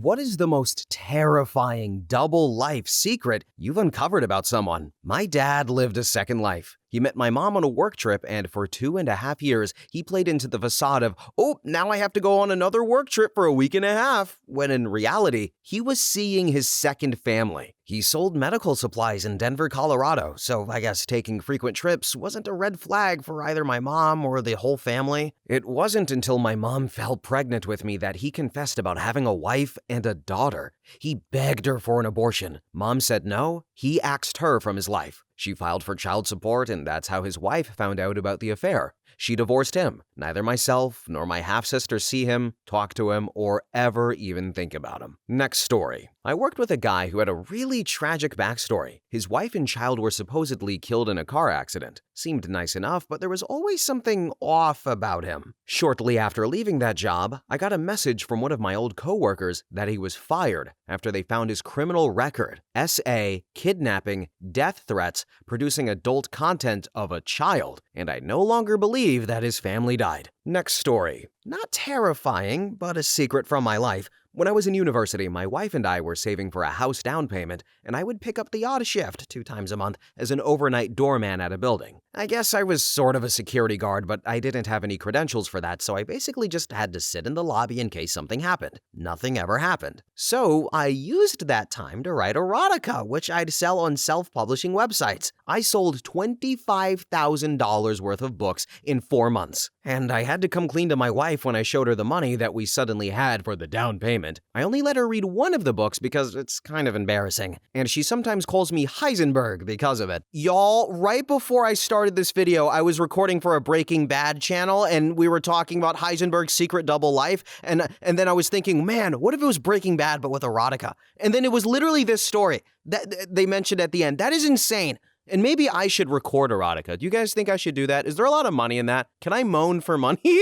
What is the most terrifying double life secret you've uncovered about someone? My dad lived a second life. He met my mom on a work trip, and for 2.5 years, he played into the facade of, oh, now I have to go on another work trip for a week and a half, when in reality, he was seeing his second family. He sold medical supplies in Denver, Colorado, so I guess taking frequent trips wasn't a red flag for either my mom or the whole family. It wasn't until my mom fell pregnant with me that he confessed about having a wife and a daughter. He begged her for an abortion. Mom said no. He axed her from his life. She filed for child support, and that's how his wife found out about the affair. She divorced him. Neither myself nor my half-sister see him, talk to him, or ever even think about him. Next story. I worked with a guy who had a really tragic backstory. His wife and child were supposedly killed in a car accident. Seemed nice enough, but there was always something off about him. Shortly after leaving that job, I got a message from one of my old coworkers that he was fired after they found his criminal record: SA, kidnapping, death threats, producing adult content of a child, and I no longer believe that his family died. Next story. Not terrifying, but a secret from my life. When I was in university, my wife and I were saving for a house down payment, and I would pick up the odd shift 2 times a month as an overnight doorman at a building. I guess I was sort of a security guard, but I didn't have any credentials for that, so I basically just had to sit in the lobby in case something happened. Nothing ever happened. So I used that time to write erotica, which I'd sell on self-publishing websites. I sold $25,000 worth of books in 4 months. And I had to come clean to my wife when I showed her the money that we suddenly had for the down payment. I only let her read one of the books because it's kind of embarrassing, and she sometimes calls me Heisenberg because of it. Y'all, right before I started this video, I was recording for a Breaking Bad channel, and we were talking about Heisenberg's secret double life, and then I was thinking, man, what if it was Breaking Bad but with erotica? And then it was literally this story that they mentioned at the end. That is insane. And maybe I should record erotica. Do you guys think I should do that? Is there a lot of money in that? Can I moan for money?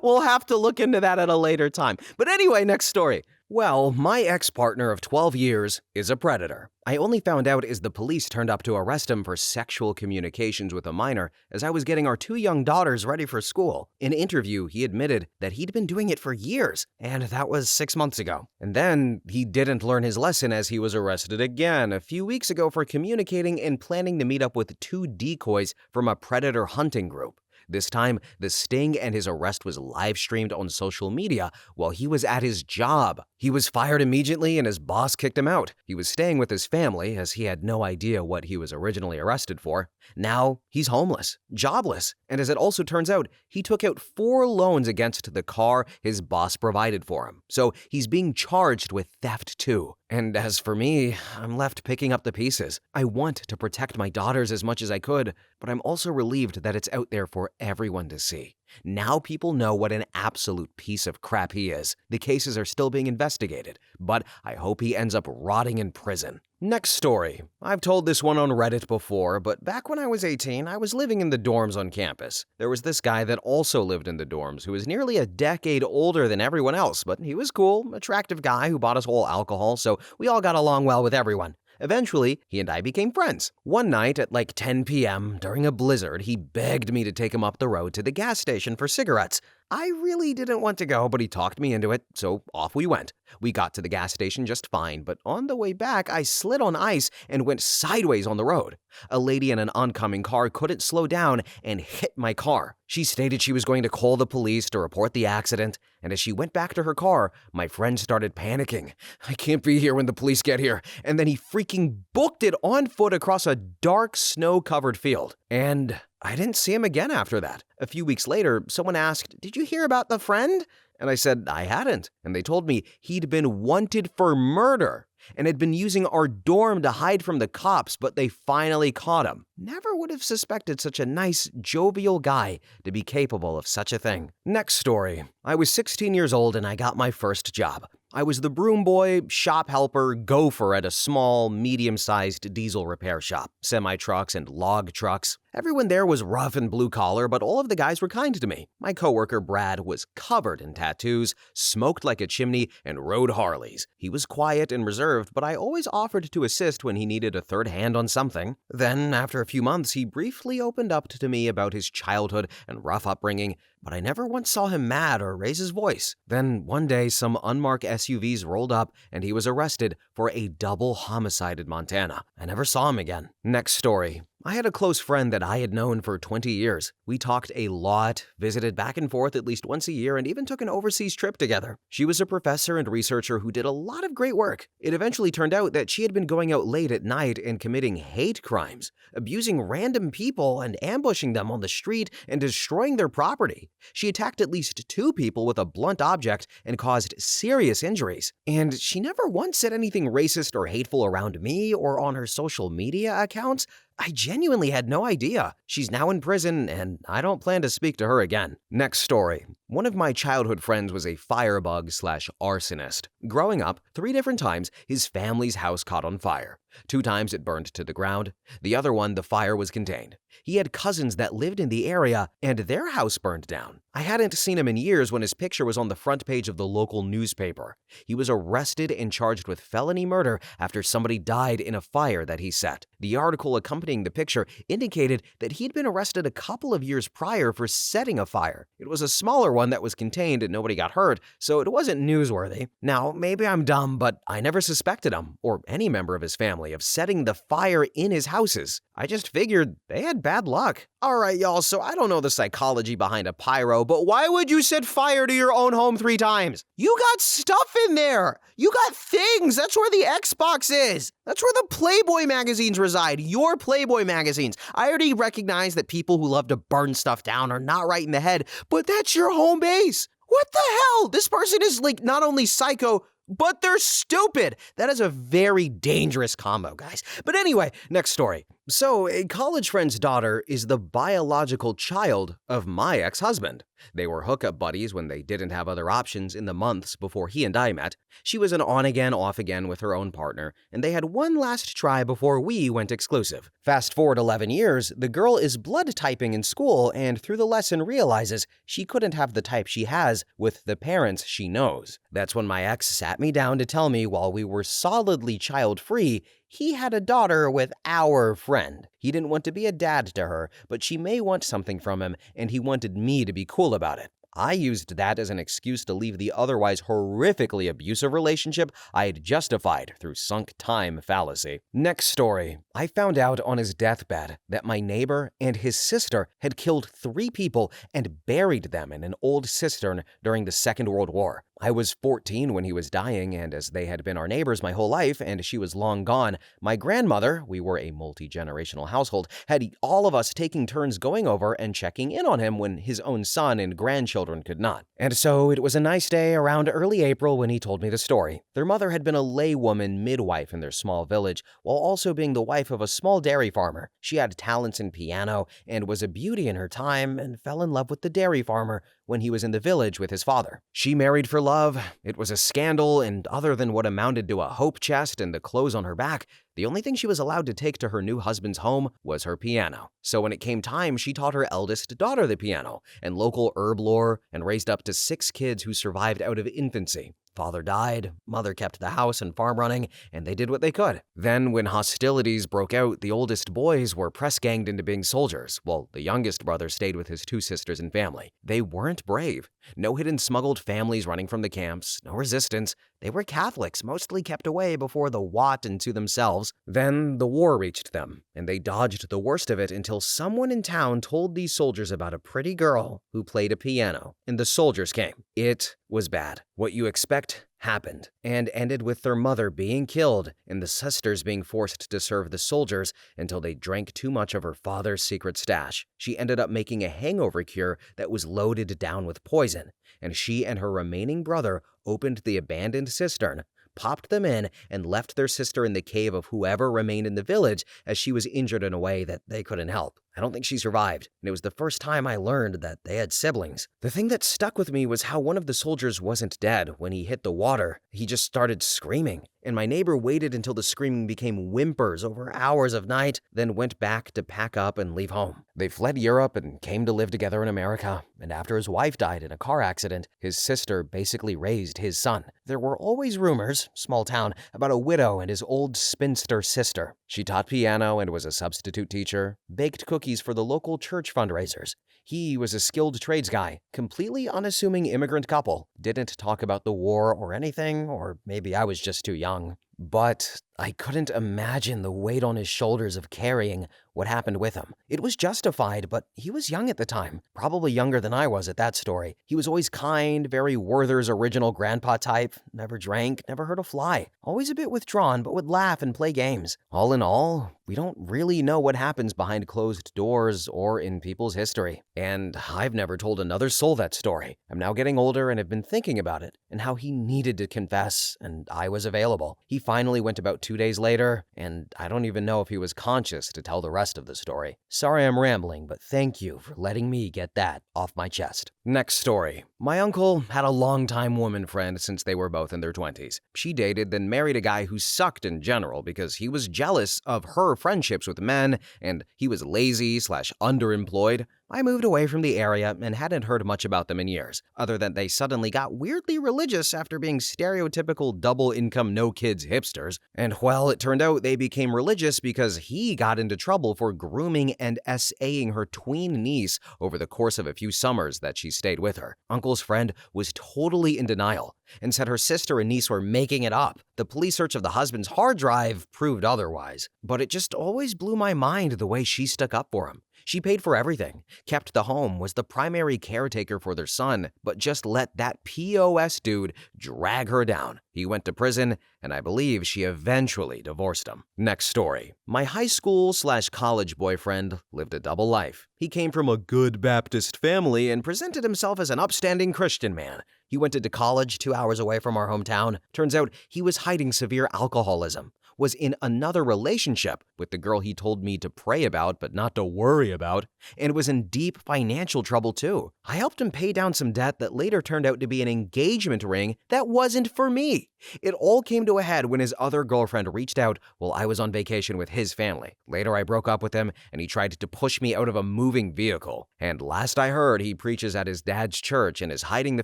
We'll have to look into that at a later time. But anyway, next story. Well, my ex-partner of 12 years is a predator. I only found out as the police turned up to arrest him for sexual communications with a minor as I was getting our 2 young daughters ready for school. In an interview, he admitted that he'd been doing it for years, and that was 6 months ago. And then he didn't learn his lesson as he was arrested again a few weeks ago for communicating and planning to meet up with 2 decoys from a predator hunting group. This time, the sting and his arrest was live-streamed on social media while he was at his job. He was fired immediately and his boss kicked him out. He was staying with his family as he had no idea what he was originally arrested for. Now, he's homeless, jobless, and as it also turns out, he took out 4 loans against the car his boss provided for him. So he's being charged with theft too. And as for me, I'm left picking up the pieces. I want to protect my daughters as much as I could, but I'm also relieved that it's out there for everyone to see. Now people know what an absolute piece of crap he is. The cases are still being investigated, but I hope he ends up rotting in prison. Next story. I've told this one on Reddit before, but back when I was 18, I was living in the dorms on campus. There was this guy that also lived in the dorms who was nearly a decade older than everyone else, but he was cool, attractive guy who bought us all alcohol, so we all got along well with everyone. Eventually, he and I became friends. One night at like 10 p.m., during a blizzard, he begged me to take him up the road to the gas station for cigarettes. I really didn't want to go, but he talked me into it, so off we went. We got to the gas station just fine, but on the way back, I slid on ice and went sideways on the road. A lady in an oncoming car couldn't slow down and hit my car. She stated she was going to call the police to report the accident, and as she went back to her car, my friend started panicking. I can't be here when the police get here. And then he freaking booked it on foot across a dark, snow-covered field. And I didn't see him again after that. A few weeks later, someone asked, "Did you hear about the friend?" And I said I hadn't, and they told me he'd been wanted for murder and had been using our dorm to hide from the cops, but they finally caught him. Never would have suspected such a nice, jovial guy to be capable of such a thing. Next story. I was 16 years old and I got my first job. I was the broom boy, shop helper, gopher at a small, medium-sized diesel repair shop, semi-trucks and log trucks. Everyone there was rough and blue-collar, but all of the guys were kind to me. My coworker Brad was covered in tattoos, smoked like a chimney, and rode Harleys. He was quiet and reserved, but I always offered to assist when he needed a third hand on something. Then, after a few months, he briefly opened up to me about his childhood and rough upbringing, but I never once saw him mad or raise his voice. Then one day, some unmarked SUVs rolled up and he was arrested for a double homicide in Montana. I never saw him again. Next story. I had a close friend that I had known for 20 years. We talked a lot, visited back and forth at least once a year, and even took an overseas trip together. She was a professor and researcher who did a lot of great work. It eventually turned out that she had been going out late at night and committing hate crimes, abusing random people and ambushing them on the street and destroying their property. She attacked at least 2 people with a blunt object and caused serious injuries. And she never once said anything racist or hateful around me or on her social media accounts. I genuinely had no idea. She's now in prison, and I don't plan to speak to her again. Next story. One of my childhood friends was a firebug/arsonist. Growing up, 3 different times, his family's house caught on fire. 2 times it burned to the ground. The other one, the fire was contained. He had cousins that lived in the area, and their house burned down. I hadn't seen him in years when his picture was on the front page of the local newspaper. He was arrested and charged with felony murder after somebody died in a fire that he set. The article accompanying the picture indicated that he'd been arrested a couple of years prior for setting a fire. It was a smaller one that was contained and nobody got hurt, so it wasn't newsworthy. Now, maybe I'm dumb, but I never suspected him, or any member of his family, of setting the fire in his houses. I just figured they had bad luck. Alright, y'all, so I don't know the psychology behind a pyro, but why would you set fire to your own home 3 times? You got stuff in there! You got things! That's where the Xbox is! That's where the Playboy magazines reside, your Playboy magazines. I already recognize that people who love to burn stuff down are not right in the head, but that's your home base! What the hell? This person is not only psycho, but they're stupid. That is a very dangerous combo, guys. But anyway, next story. So, a college friend's daughter is the biological child of my ex-husband. They were hookup buddies when they didn't have other options in the months before he and I met. She was an on-again, off-again with her own partner, and they had one last try before we went exclusive. Fast forward 11 years, the girl is blood typing in school and through the lesson realizes she couldn't have the type she has with the parents she knows. That's when my ex sat me down to tell me while we were solidly child-free, he had a daughter with our friend. He didn't want to be a dad to her, but she may want something from him, and he wanted me to be cool about it. I used that as an excuse to leave the otherwise horrifically abusive relationship I had justified through sunk time fallacy. Next story. I found out on his deathbed that my neighbor and his sister had killed 3 people and buried them in an old cistern during the Second World War. I was 14 when he was dying, and as they had been our neighbors my whole life and she was long gone, my grandmother, we were a multi-generational household, had all of us taking turns going over and checking in on him when his own son and grandchildren could not. And so it was a nice day around early April when he told me the story. Their mother had been a laywoman midwife in their small village, while also being the wife of a small dairy farmer. She had talents in piano and was a beauty in her time and fell in love with the dairy farmer when he was in the village with his father. She married for love. It was a scandal, and other than what amounted to a hope chest and the clothes on her back, the only thing she was allowed to take to her new husband's home was her piano. So when it came time, she taught her eldest daughter the piano and local herb lore and raised up to 6 kids who survived out of infancy. Father died, mother kept the house and farm running, and they did what they could. Then, when hostilities broke out, the oldest boys were press-ganged into being soldiers, while the youngest brother stayed with his 2 sisters and family. They weren't brave. No hidden smuggled families running from the camps, no resistance. They were Catholics, mostly kept away before the Watt and to themselves. Then the war reached them, and they dodged the worst of it until someone in town told these soldiers about a pretty girl who played a piano, and the soldiers came. It was bad. What you expect happened, and ended with their mother being killed and the sisters being forced to serve the soldiers until they drank too much of her father's secret stash. She ended up making a hangover cure that was loaded down with poison, and she and her remaining brother opened the abandoned cistern, popped them in, and left their sister in the cave of whoever remained in the village as she was injured in a way that they couldn't help. I don't think she survived, and it was the first time I learned that they had siblings. The thing that stuck with me was how one of the soldiers wasn't dead when he hit the water. He just started screaming, and my neighbor waited until the screaming became whimpers over hours of night, then went back to pack up and leave home. They fled Europe and came to live together in America, and after his wife died in a car accident, his sister basically raised his son. There were always rumors, small town, about a widow and his old spinster sister. She taught piano and was a substitute teacher, baked cookies cookies for the local church fundraisers. He was a skilled trades guy, completely unassuming immigrant couple, didn't talk about the war or anything, or maybe I was just too young. But I couldn't imagine the weight on his shoulders of carrying what happened with him. It was justified, but he was young at the time, probably younger than I was at that story. He was always kind, very Werther's original grandpa type, never drank, never hurt a fly, always a bit withdrawn, but would laugh and play games. All in all, we don't really know what happens behind closed doors or in people's history. And I've never told another soul that story. I'm now getting older and have been thinking about it, and how he needed to confess, and I was available. He finally went about 2 days later, and I don't even know if he was conscious to tell the rest of the story. Sorry I'm rambling, but thank you for letting me get that off my chest. Next story. My uncle had a longtime woman friend since they were both in their 20s. She dated, then married a guy who sucked in general because he was jealous of her friendships with men, and he was lazy/underemployed. I moved away from the area and hadn't heard much about them in years, other than they suddenly got weirdly religious after being stereotypical double-income no-kids hipsters. And well, it turned out they became religious because he got into trouble for grooming and SAing her tween niece over the course of a few summers that she stayed with her. Uncle's friend was totally in denial and said her sister and niece were making it up. The police search of the husband's hard drive proved otherwise, but it just always blew my mind the way she stuck up for him. She paid for everything, kept the home, was the primary caretaker for their son, but just let that POS dude drag her down. He went to prison, and I believe she eventually divorced him. Next story. My high school/college boyfriend lived a double life. He came from a good Baptist family and presented himself as an upstanding Christian man. He went into college 2 hours away from our hometown. Turns out he was hiding severe alcoholism, was in another relationship with the girl he told me to pray about but not to worry about, and was in deep financial trouble too. I helped him pay down some debt that later turned out to be an engagement ring that wasn't for me. It all came to a head when his other girlfriend reached out while I was on vacation with his family. Later, I broke up with him, and he tried to push me out of a moving vehicle. And last I heard, he preaches at his dad's church and is hiding the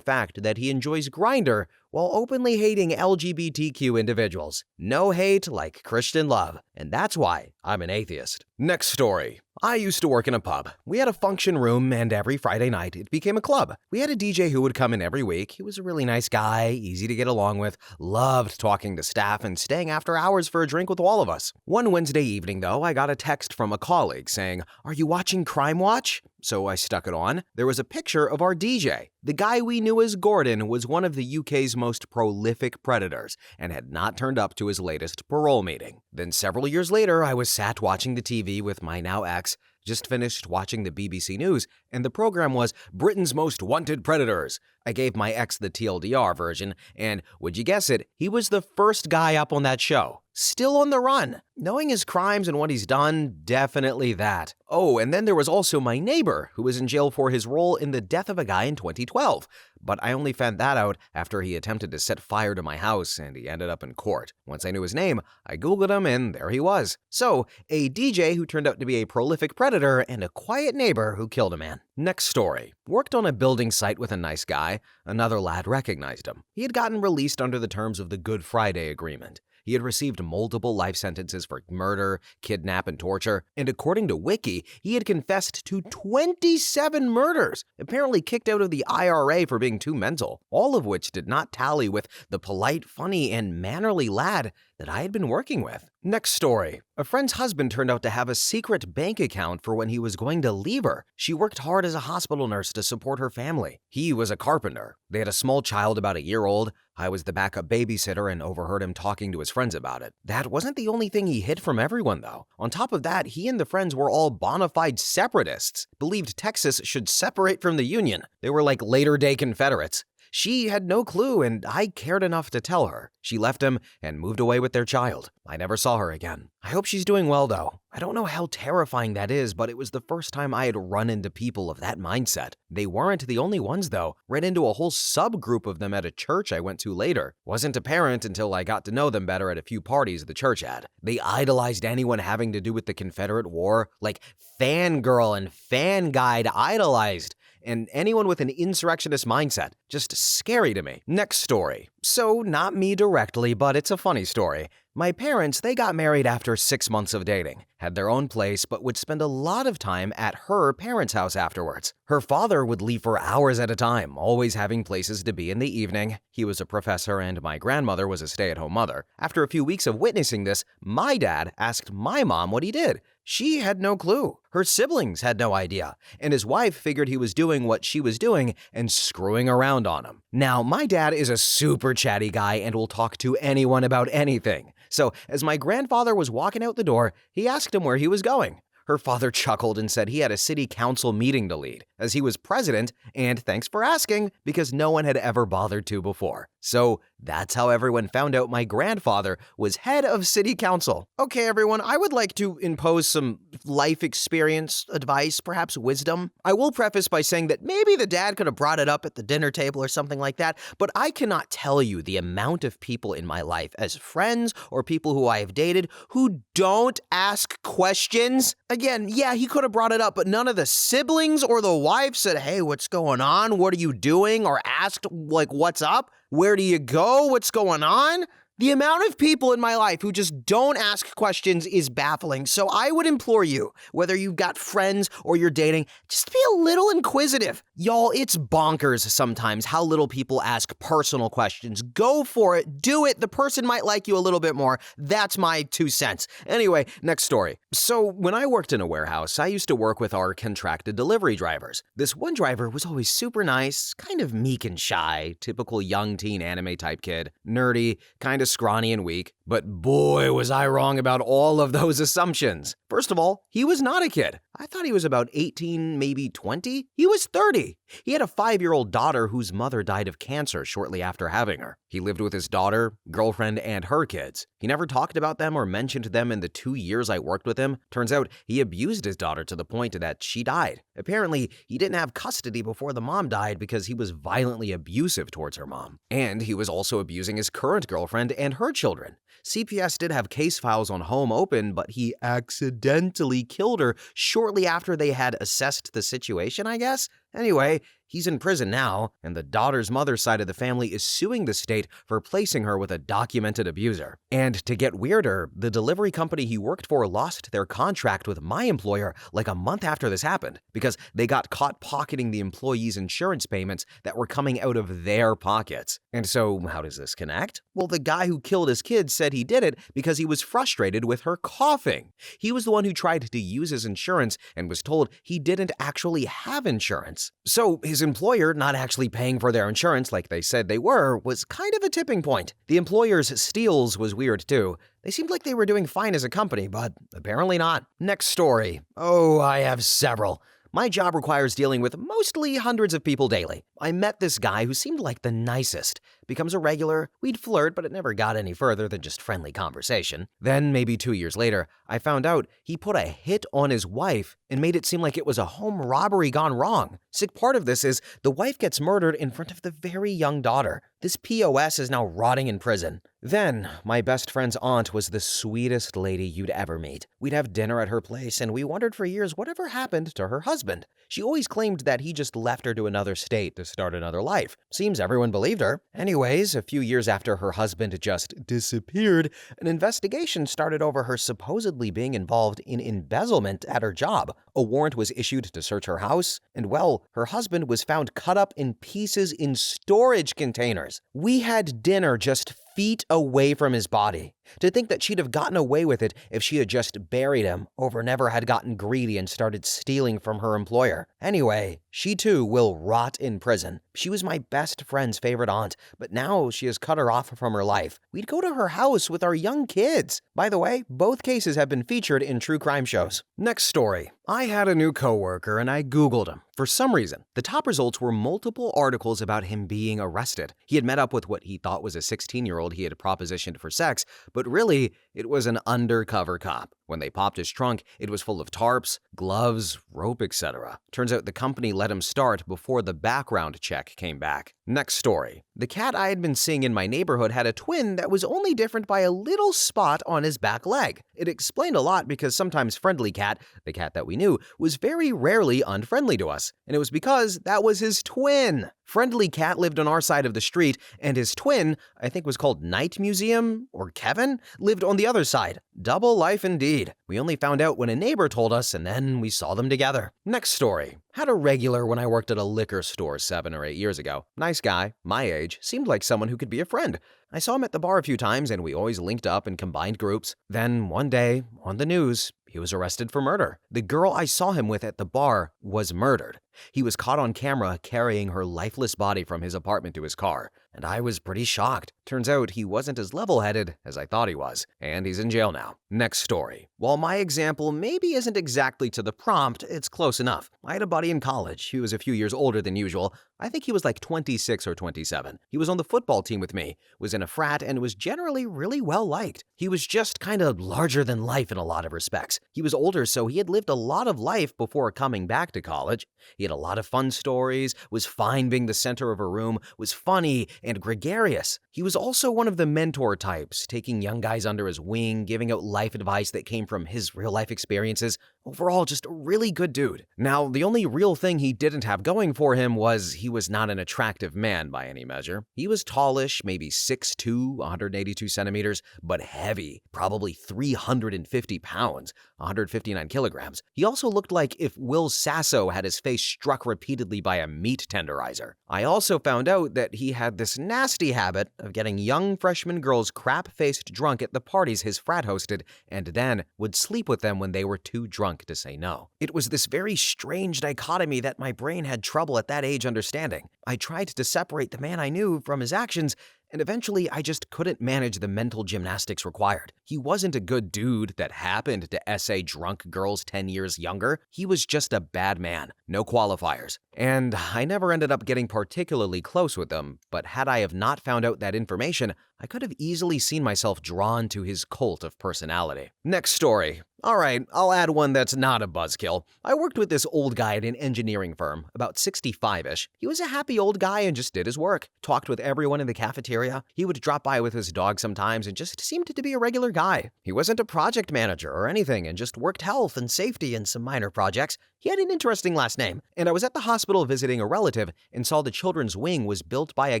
fact that he enjoys Grindr while openly hating LGBTQ individuals. No hate like Christian love, and that's why I'm an atheist. Next story. I used to work in a pub. We had a function room, and every Friday night it became a club. We had a DJ who would come in every week. He was a really nice guy, easy to get along with, loved talking to staff and staying after hours for a drink with all of us. One Wednesday evening, though, I got a text from a colleague saying, "Are you watching Crime Watch?" So I stuck it on. There was a picture of our DJ. The guy we knew as Gordon was one of the UK's most prolific predators and had not turned up to his latest parole meeting. Then several years later, I was sat watching the TV with my now ex, just finished watching the BBC News, and the program was Britain's Most Wanted Predators. I gave my ex the TLDR version, and would you guess it, he was the first guy up on that show. Still on the run. Knowing his crimes and what he's done, definitely that. Oh, and then there was also my neighbor, who was in jail for his role in the death of a guy in 2012. But I only found that out after he attempted to set fire to my house and he ended up in court. Once I knew his name, I Googled him and there he was. So, a DJ who turned out to be a prolific predator and a quiet neighbor who killed a man. Next story. Worked on a building site with a nice guy. Another lad recognized him. He had gotten released under the terms of the Good Friday Agreement. He had received multiple life sentences for murder, kidnap, and torture, and according to Wiki, he had confessed to 27 murders, apparently kicked out of the IRA for being too mental, all of which did not tally with the polite, funny, and mannerly lad that I had been working with. Next story. A friend's husband turned out to have a secret bank account for when he was going to leave her. She worked hard as a hospital nurse to support her family. He was a carpenter. They had a small child about a year old. I was the backup babysitter and overheard him talking to his friends about it. That wasn't the only thing he hid from everyone, though. On top of that, he and the friends were all bona fide separatists, believed Texas should separate from the Union. They were like later-day Confederates. She had no clue, and I cared enough to tell her. She left him and moved away with their child. I never saw her again. I hope she's doing well, though. I don't know how terrifying that is, but it was the first time I had run into people of that mindset. They weren't the only ones, though. Ran into a whole subgroup of them at a church I went to later. Wasn't apparent until I got to know them better at a few parties the church had. They idolized anyone having to do with the Confederate War, like fangirl and fan guide idolized. And anyone with an insurrectionist mindset. Just scary to me. Next story. So, not me directly, but it's a funny story. My parents, they got married after 6 months of dating, had their own place, but would spend a lot of time at her parents' house afterwards. Her father would leave for hours at a time, always having places to be in the evening. He was a professor and my grandmother was a stay-at-home mother. After a few weeks of witnessing this, my dad asked my mom what he did. She had no clue. Her siblings had no idea. And his wife figured he was doing what she was doing and screwing around on him. Now, my dad is a super chatty guy and will talk to anyone about anything. So, as my grandfather was walking out the door, he asked him where he was going. Her father chuckled and said he had a city council meeting to lead, as he was president, and thanks for asking, because no one had ever bothered to before. So that's how everyone found out my grandfather was head of city council. Okay, everyone, I would like to impose some life experience, advice, perhaps wisdom. I will preface by saying that maybe the dad could have brought it up at the dinner table or something like that, but I cannot tell you the amount of people in my life, as friends or people who I have dated, who don't ask questions. Again, yeah, he could have brought it up, but none of the siblings or the wife said, hey, what's going on? What are you doing? Or asked, like, what's up? Where do you go? What's going on? The amount of people in my life who just don't ask questions is baffling. So I would implore you, whether you've got friends or you're dating, just be a little inquisitive. Y'all, it's bonkers sometimes how little people ask personal questions. Go for it. Do it. The person might like you a little bit more. That's my 2 cents. Anyway, next story. So when I worked in a warehouse, I used to work with our contracted delivery drivers. This one driver was always super nice, kind of meek and shy, typical young teen anime type kid, nerdy, kind of scrawny and weak, but boy was I wrong about all of those assumptions. First of all, he was not a kid. I thought he was about 18, maybe 20. He was 30. He had a 5-year-old daughter whose mother died of cancer shortly after having her. He lived with his daughter, girlfriend, and her kids. He never talked about them or mentioned them in the 2 years I worked with him. Turns out he abused his daughter to the point that she died. Apparently, he didn't have custody before the mom died because he was violently abusive towards her mom. And he was also abusing his current girlfriend and her children. CPS did have case files on home open, but he accidentally killed her shortly after they had assessed the situation, I guess? Anyway, he's in prison now, and the daughter's mother's side of the family is suing the state for placing her with a documented abuser. And to get weirder, the delivery company he worked for lost their contract with my employer like a month after this happened because they got caught pocketing the employees' insurance payments that were coming out of their pockets. And so, how does this connect? Well, the guy who killed his kids said he did it because he was frustrated with her coughing. He was the one who tried to use his insurance and was told he didn't actually have insurance. So his employer not actually paying for their insurance like they said they were was kind of a tipping point. The employer's steals was weird too. They seemed like they were doing fine as a company, but apparently not. Next story. Oh, I have several. My job requires dealing with mostly hundreds of people daily. I met this guy who seemed like the nicest. Becomes a regular, we'd flirt, but it never got any further than just friendly conversation. Then, maybe 2 years later, I found out he put a hit on his wife and made it seem like it was a home robbery gone wrong. Sick part of this is the wife gets murdered in front of the very young daughter. This POS is now rotting in prison. Then, my best friend's aunt was the sweetest lady you'd ever meet. We'd have dinner at her place, and we wondered for years whatever happened to her husband. She always claimed that he just left her to another state to start another life. Seems everyone believed her. Anyways, a few years after her husband just disappeared, an investigation started over her supposedly being involved in embezzlement at her job. A warrant was issued to search her house, and well, her husband was found cut up in pieces in storage containers. We had dinner just feet away from his body. To think that she'd have gotten away with it if she had just buried him or never had gotten greedy and started stealing from her employer. Anyway, she too will rot in prison. She was my best friend's favorite aunt, but now she has cut her off from her life. We'd go to her house with our young kids. By the way, both cases have been featured in true crime shows. Next story. I had a new coworker and I Googled him. For some reason, the top results were multiple articles about him being arrested. He had met up with what he thought was a 16-year-old he had propositioned for sex, but really, it was an undercover cop. When they popped his trunk, it was full of tarps, gloves, rope, etc. Turns out the company let him start before the background check came back. Next story. The cat I had been seeing in my neighborhood had a twin that was only different by a little spot on his back leg. It explained a lot because sometimes Friendly Cat, the cat that we knew, was very rarely unfriendly to us. And it was because that was his twin. Friendly Cat lived on our side of the street, and his twin, I think was called Night Museum, or Kevin, lived on the other side. Double life indeed. We only found out when a neighbor told us, and then we saw them together. Next story. Had a regular when I worked at a liquor store 7 or 8 years ago. Nice guy, my age, seemed like someone who could be a friend. I saw him at the bar a few times and we always linked up in combined groups. Then one day, on the news, he was arrested for murder. The girl I saw him with at the bar was murdered. He was caught on camera carrying her lifeless body from his apartment to his car, and I was pretty shocked. Turns out he wasn't as level-headed as I thought he was, and he's in jail now. Next story. While my example maybe isn't exactly to the prompt, it's close enough. I had a buddy in college. He was a few years older than usual. I think he was like 26 or 27. He was on the football team with me, was in a frat, and was generally really well liked. He was just kind of larger than life in a lot of respects. He was older, so he had lived a lot of life before coming back to college. He had a lot of fun stories, was fine being the center of a room, was funny and gregarious. He was also one of the mentor types, taking young guys under his wing, giving out life advice that came from his real-life experiences. Overall, just a really good dude. Now, the only real thing he didn't have going for him was he was not an attractive man by any measure. He was tallish, maybe 6'2", 182 centimeters, but heavy, probably 350 pounds, 159 kilograms. He also looked like if Will Sasso had his face struck repeatedly by a meat tenderizer. I also found out that he had this nasty habit of getting young freshman girls crap-faced drunk at the parties his frat hosted, and then would sleep with them when they were too drunk to say no. It was this very strange dichotomy that my brain had trouble at that age understanding. I tried to separate the man I knew from his actions, and eventually I just couldn't manage the mental gymnastics required. He wasn't a good dude that happened to essay drunk girls 10 years younger. He was just a bad man, no qualifiers. And I never ended up getting particularly close with him, but had I have not found out that information, I could have easily seen myself drawn to his cult of personality. Next story. All right, I'll add one that's not a buzzkill. I worked with this old guy at an engineering firm, about 65-ish. He was a happy old guy and just did his work. Talked with everyone in the cafeteria. He would drop by with his dog sometimes and just seemed to be a regular guy. He wasn't a project manager or anything and just worked health and safety and some minor projects. He had an interesting last name, and I was at the hospital visiting a relative and saw the children's wing was built by a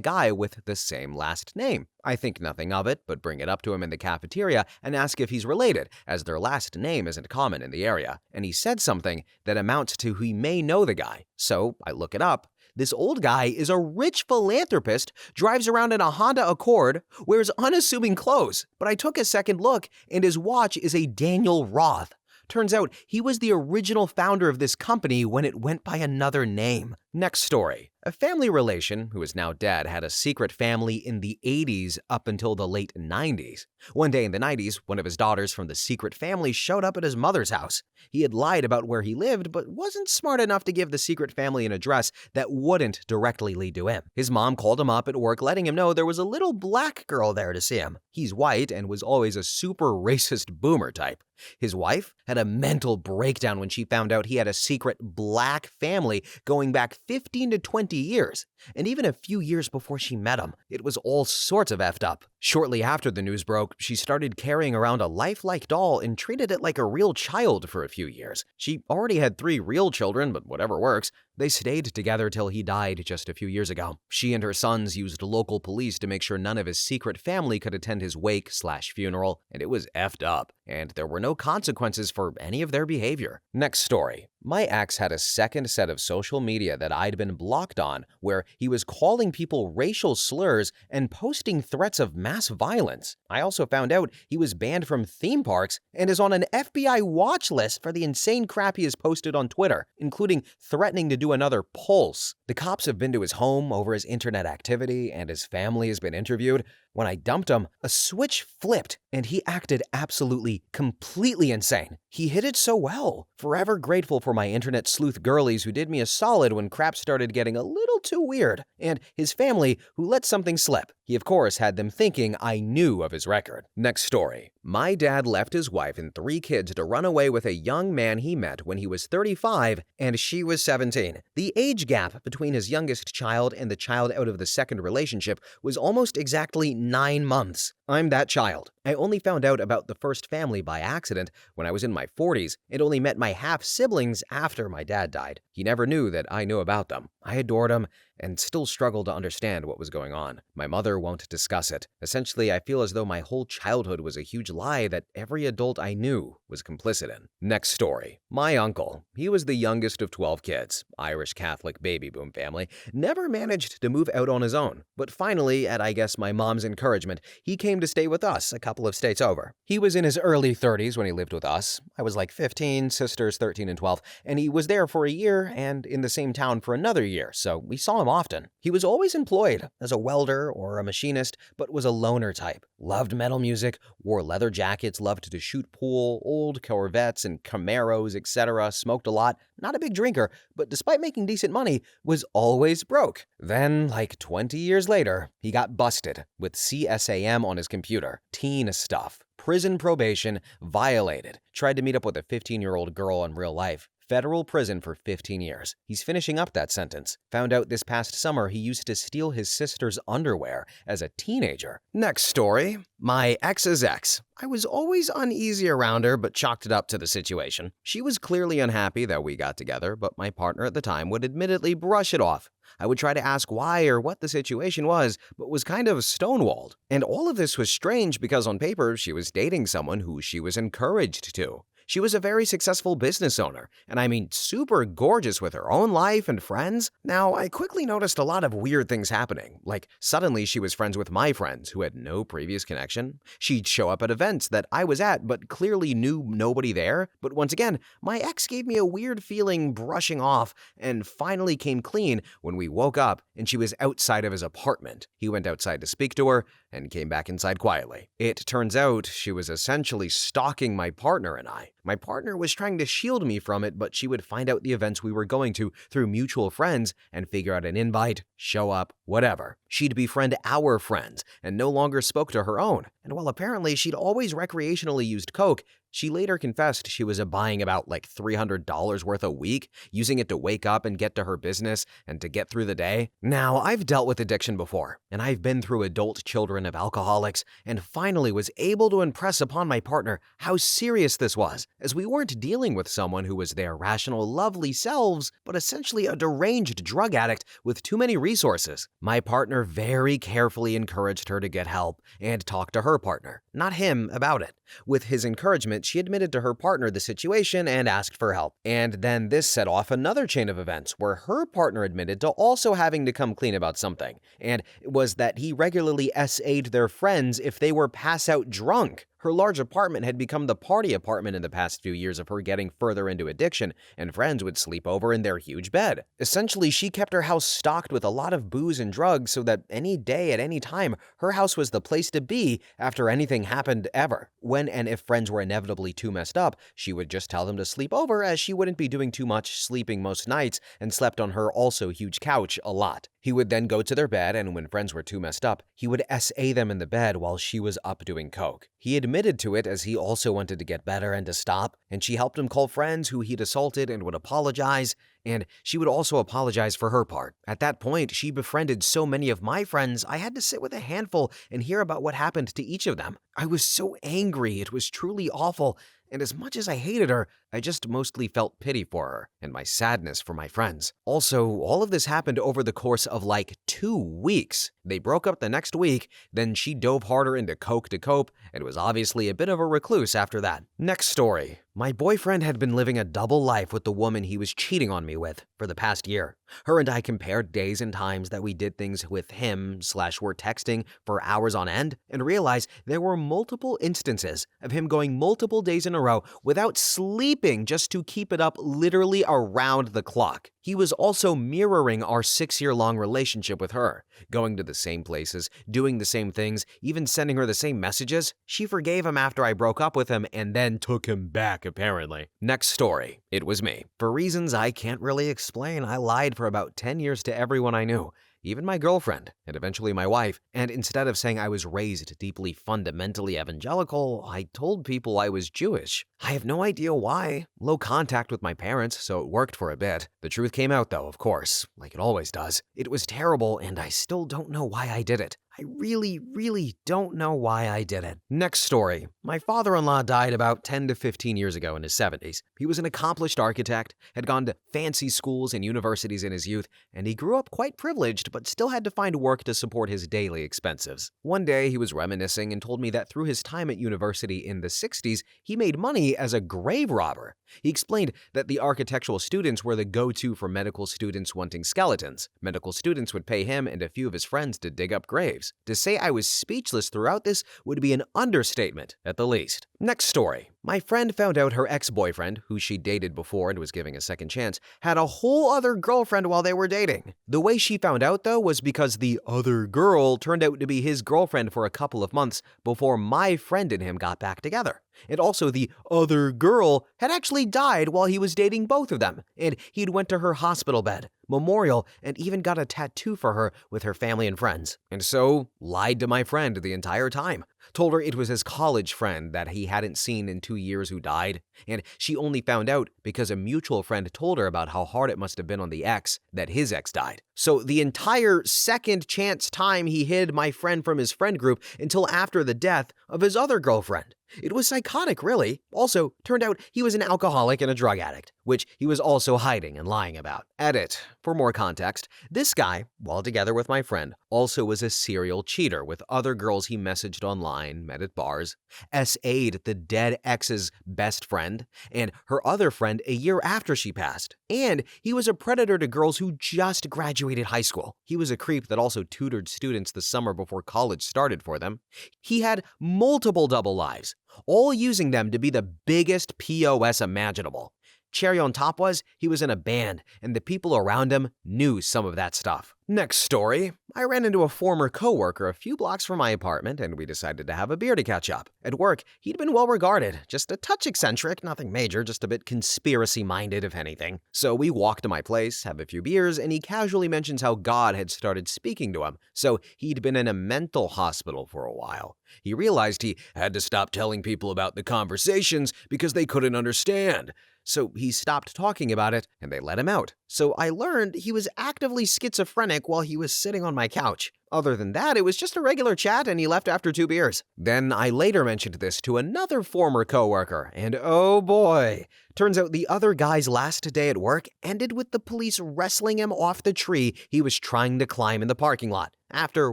guy with the same last name. I think nothing of it, but bring it up to him in the cafeteria and ask if he's related, as their last name isn't common in the area. And he said something that amounts to he may know the guy. So I look it up. This old guy is a rich philanthropist, drives around in a Honda Accord, wears unassuming clothes. But I took a second look, and his watch is a Daniel Roth. Turns out he was the original founder of this company when it went by another name. Next story. A family relation, who is now dead, had a secret family in the 80s up until the late 90s. One day in the 90s, one of his daughters from the secret family showed up at his mother's house. He had lied about where he lived, but wasn't smart enough to give the secret family an address that wouldn't directly lead to him. His mom called him up at work, letting him know there was a little black girl there to see him. He's white and was always a super racist boomer type. His wife had a mental breakdown when she found out he had a secret black family going back 15 to 20 years. And even a few years before she met him, it was all sorts of effed up. Shortly after the news broke, she started carrying around a lifelike doll and treated it like a real child for a few years. She already had 3 real children, but whatever works. They stayed together till he died just a few years ago. She and her sons used local police to make sure none of his secret family could attend his wake/funeral, and it was effed up. And there were no consequences for any of their behavior. Next story. My ex had a second set of social media that I'd been blocked on, where he was calling people racial slurs and posting threats of mass violence. I also found out he was banned from theme parks and is on an FBI watch list for the insane crap he has posted on Twitter, including threatening to do another Pulse. The cops have been to his home over his internet activity, and his family has been interviewed. When I dumped him, a switch flipped, and he acted absolutely, completely insane. He hid it so well. Forever grateful for my internet sleuth girlies who did me a solid when crap started getting a little too weird, and his family who let something slip. He, of course, had them thinking I knew of his record. Next story. My dad left his wife and 3 kids to run away with a young man he met when he was 35 and she was 17. The age gap between his youngest child and the child out of the second relationship was almost exactly 9 months. I'm that child. I only found out about the first family by accident when I was in my 40s and only met my half-siblings after my dad died. He never knew that I knew about them. I adored him and still struggle to understand what was going on. My mother won't discuss it. Essentially, I feel as though my whole childhood was a huge lie that every adult I knew was complicit in. Next story. My uncle, he was the youngest of 12 kids, Irish Catholic baby boom family, never managed to move out on his own. But finally, at I guess my mom's encouragement, he came to stay with us a couple of states over. He was in his early 30s when he lived with us. I was like 15, sisters 13 and 12, and he was there for a year and in the same town for another year, so we saw him often. He was always employed as a welder or a machinist, but was a loner type. Loved metal music, wore leather jackets, loved to shoot pool, old Corvettes and Camaros, etc., smoked a lot, not a big drinker, but despite making decent money, was always broke. Then, like 20 years later, he got busted with CSAM on his computer. Teen stuff. Prison probation, violated. Tried to meet up with a 15-year-old girl in real life. Federal prison for 15 years. He's finishing up that sentence. Found out this past summer he used to steal his sister's underwear as a teenager. Next story. My ex's ex. I was always uneasy around her, but chalked it up to the situation. She was clearly unhappy that we got together, but my partner at the time would admittedly brush it off. I would try to ask why or what the situation was, but was kind of stonewalled. And all of this was strange because on paper, she was dating someone who she was encouraged to. She was a very successful business owner, and I mean super gorgeous with her own life and friends. Now, I quickly noticed a lot of weird things happening, like suddenly she was friends with my friends who had no previous connection. She'd show up at events that I was at but clearly knew nobody there. But once again, my ex gave me a weird feeling brushing off and finally came clean when we woke up and she was outside of his apartment. He went outside to speak to her and came back inside quietly. It turns out she was essentially stalking my partner and I. My partner was trying to shield me from it, but she would find out the events we were going to through mutual friends and figure out an invite, show up, whatever. She'd befriend our friends and no longer spoke to her own. And while apparently she'd always recreationally used coke, she later confessed she was buying about like $300 worth a week, using it to wake up and get to her business and to get through the day. Now, I've dealt with addiction before, and I've been through adult children of alcoholics, and finally was able to impress upon my partner how serious this was, as we weren't dealing with someone who was their rational, lovely selves, but essentially a deranged drug addict with too many resources. My partner very carefully encouraged her to get help and talk to her partner, not him, about it. With his encouragement, she admitted to her partner the situation and asked for help. And then this set off another chain of events where her partner admitted to also having to come clean about something, and it was that he regularly SA'd their friends if they were pass-out drunk. Her large apartment had become the party apartment in the past few years of her getting further into addiction, and friends would sleep over in their huge bed. Essentially, she kept her house stocked with a lot of booze and drugs so that any day at any time, her house was the place to be after anything happened ever. When and if friends were inevitably too messed up, she would just tell them to sleep over as she wouldn't be doing too much sleeping most nights and slept on her also huge couch a lot. He would then go to their bed, and when friends were too messed up, he would SA them in the bed while she was up doing coke. He admitted to it as he also wanted to get better and to stop, and she helped him call friends who he'd assaulted and would apologize, and she would also apologize for her part. At that point, she befriended so many of my friends, I had to sit with a handful and hear about what happened to each of them. I was so angry, it was truly awful, and as much as I hated her, I just mostly felt pity for her and my sadness for my friends. Also, all of this happened over the course of like 2 weeks. They broke up the next week, then she dove harder into coke to cope, and was obviously a bit of a recluse after that. Next story. My boyfriend had been living a double life with the woman he was cheating on me with for the past year. Her and I compared days and times that we did things with him/were texting for hours on end, and realized there were multiple instances of him going multiple days in a row without sleeping just to keep it up literally around the clock. He was also mirroring our 6-year-long relationship with her, going to the same places, doing the same things, even sending her the same messages. She forgave him after I broke up with him and then took him back, apparently. Next story. It was me. For reasons I can't really explain, I lied for about 10 years to everyone I knew. even my girlfriend, and eventually my wife. And instead of saying I was raised deeply fundamentally evangelical, I told people I was Jewish. I have no idea why. Low contact with my parents, so it worked for a bit. The truth came out though, of course, like it always does. It was terrible, and I still don't know why I did it. I really don't know why I did it. Next story. My father-in-law died about 10 to 15 years ago in his 70s. He was an accomplished architect, had gone to fancy schools and universities in his youth, and he grew up quite privileged but still had to find work to support his daily expenses. One day he was reminiscing and told me that through his time at university in the 60s, he made money as a grave robber. He explained that the architectural students were the go-to for medical students wanting skeletons. Medical students would pay him and a few of his friends to dig up graves. To say I was speechless throughout this would be an understatement, at the least. Next story. My friend found out her ex-boyfriend, who she dated before and was giving a second chance, had a whole other girlfriend while they were dating. The way she found out, though, was because the other girl turned out to be his girlfriend for a couple of months before my friend and him got back together. And also, the other girl had actually died while he was dating both of them, and he'd went to her hospital bed, memorial, and even got a tattoo for her with her family and friends. And so, lied to my friend the entire time. Told her it was his college friend that he hadn't seen in 2 years who died, and she only found out because a mutual friend told her about how hard it must have been on the ex that his ex died. So the entire second chance time he hid my friend from his friend group until after the death of his other girlfriend. It was psychotic, really. Also, turned out he was an alcoholic and a drug addict, which he was also hiding and lying about. Edit. For more context, this guy, while together with my friend, also was a serial cheater with other girls he messaged online, met at bars, SA'd the dead ex's best friend, and her other friend a year after she passed. And he was a predator to girls who just graduated high school. He was a creep that also tutored students the summer before college started for them. He had multiple double lives, all using them to be the biggest POS imaginable. Cherry on top was, he was in a band, and the people around him knew some of that stuff. Next story. I ran into a former coworker a few blocks from my apartment, and we decided to have a beer to catch up. At work, he'd been well regarded, just a touch eccentric, nothing major, just a bit conspiracy-minded if anything. So we walk to my place, have a few beers, and he casually mentions how God had started speaking to him, so he'd been in a mental hospital for a while. He realized he had to stop telling people about the conversations because they couldn't understand. So he stopped talking about it, and they let him out. So I learned he was actively schizophrenic while he was sitting on my couch. Other than that, it was just a regular chat, and he left after 2 beers. Then I later mentioned this to another former coworker, and oh boy, turns out the other guy's last day at work ended with the police wrestling him off the tree he was trying to climb in the parking lot, after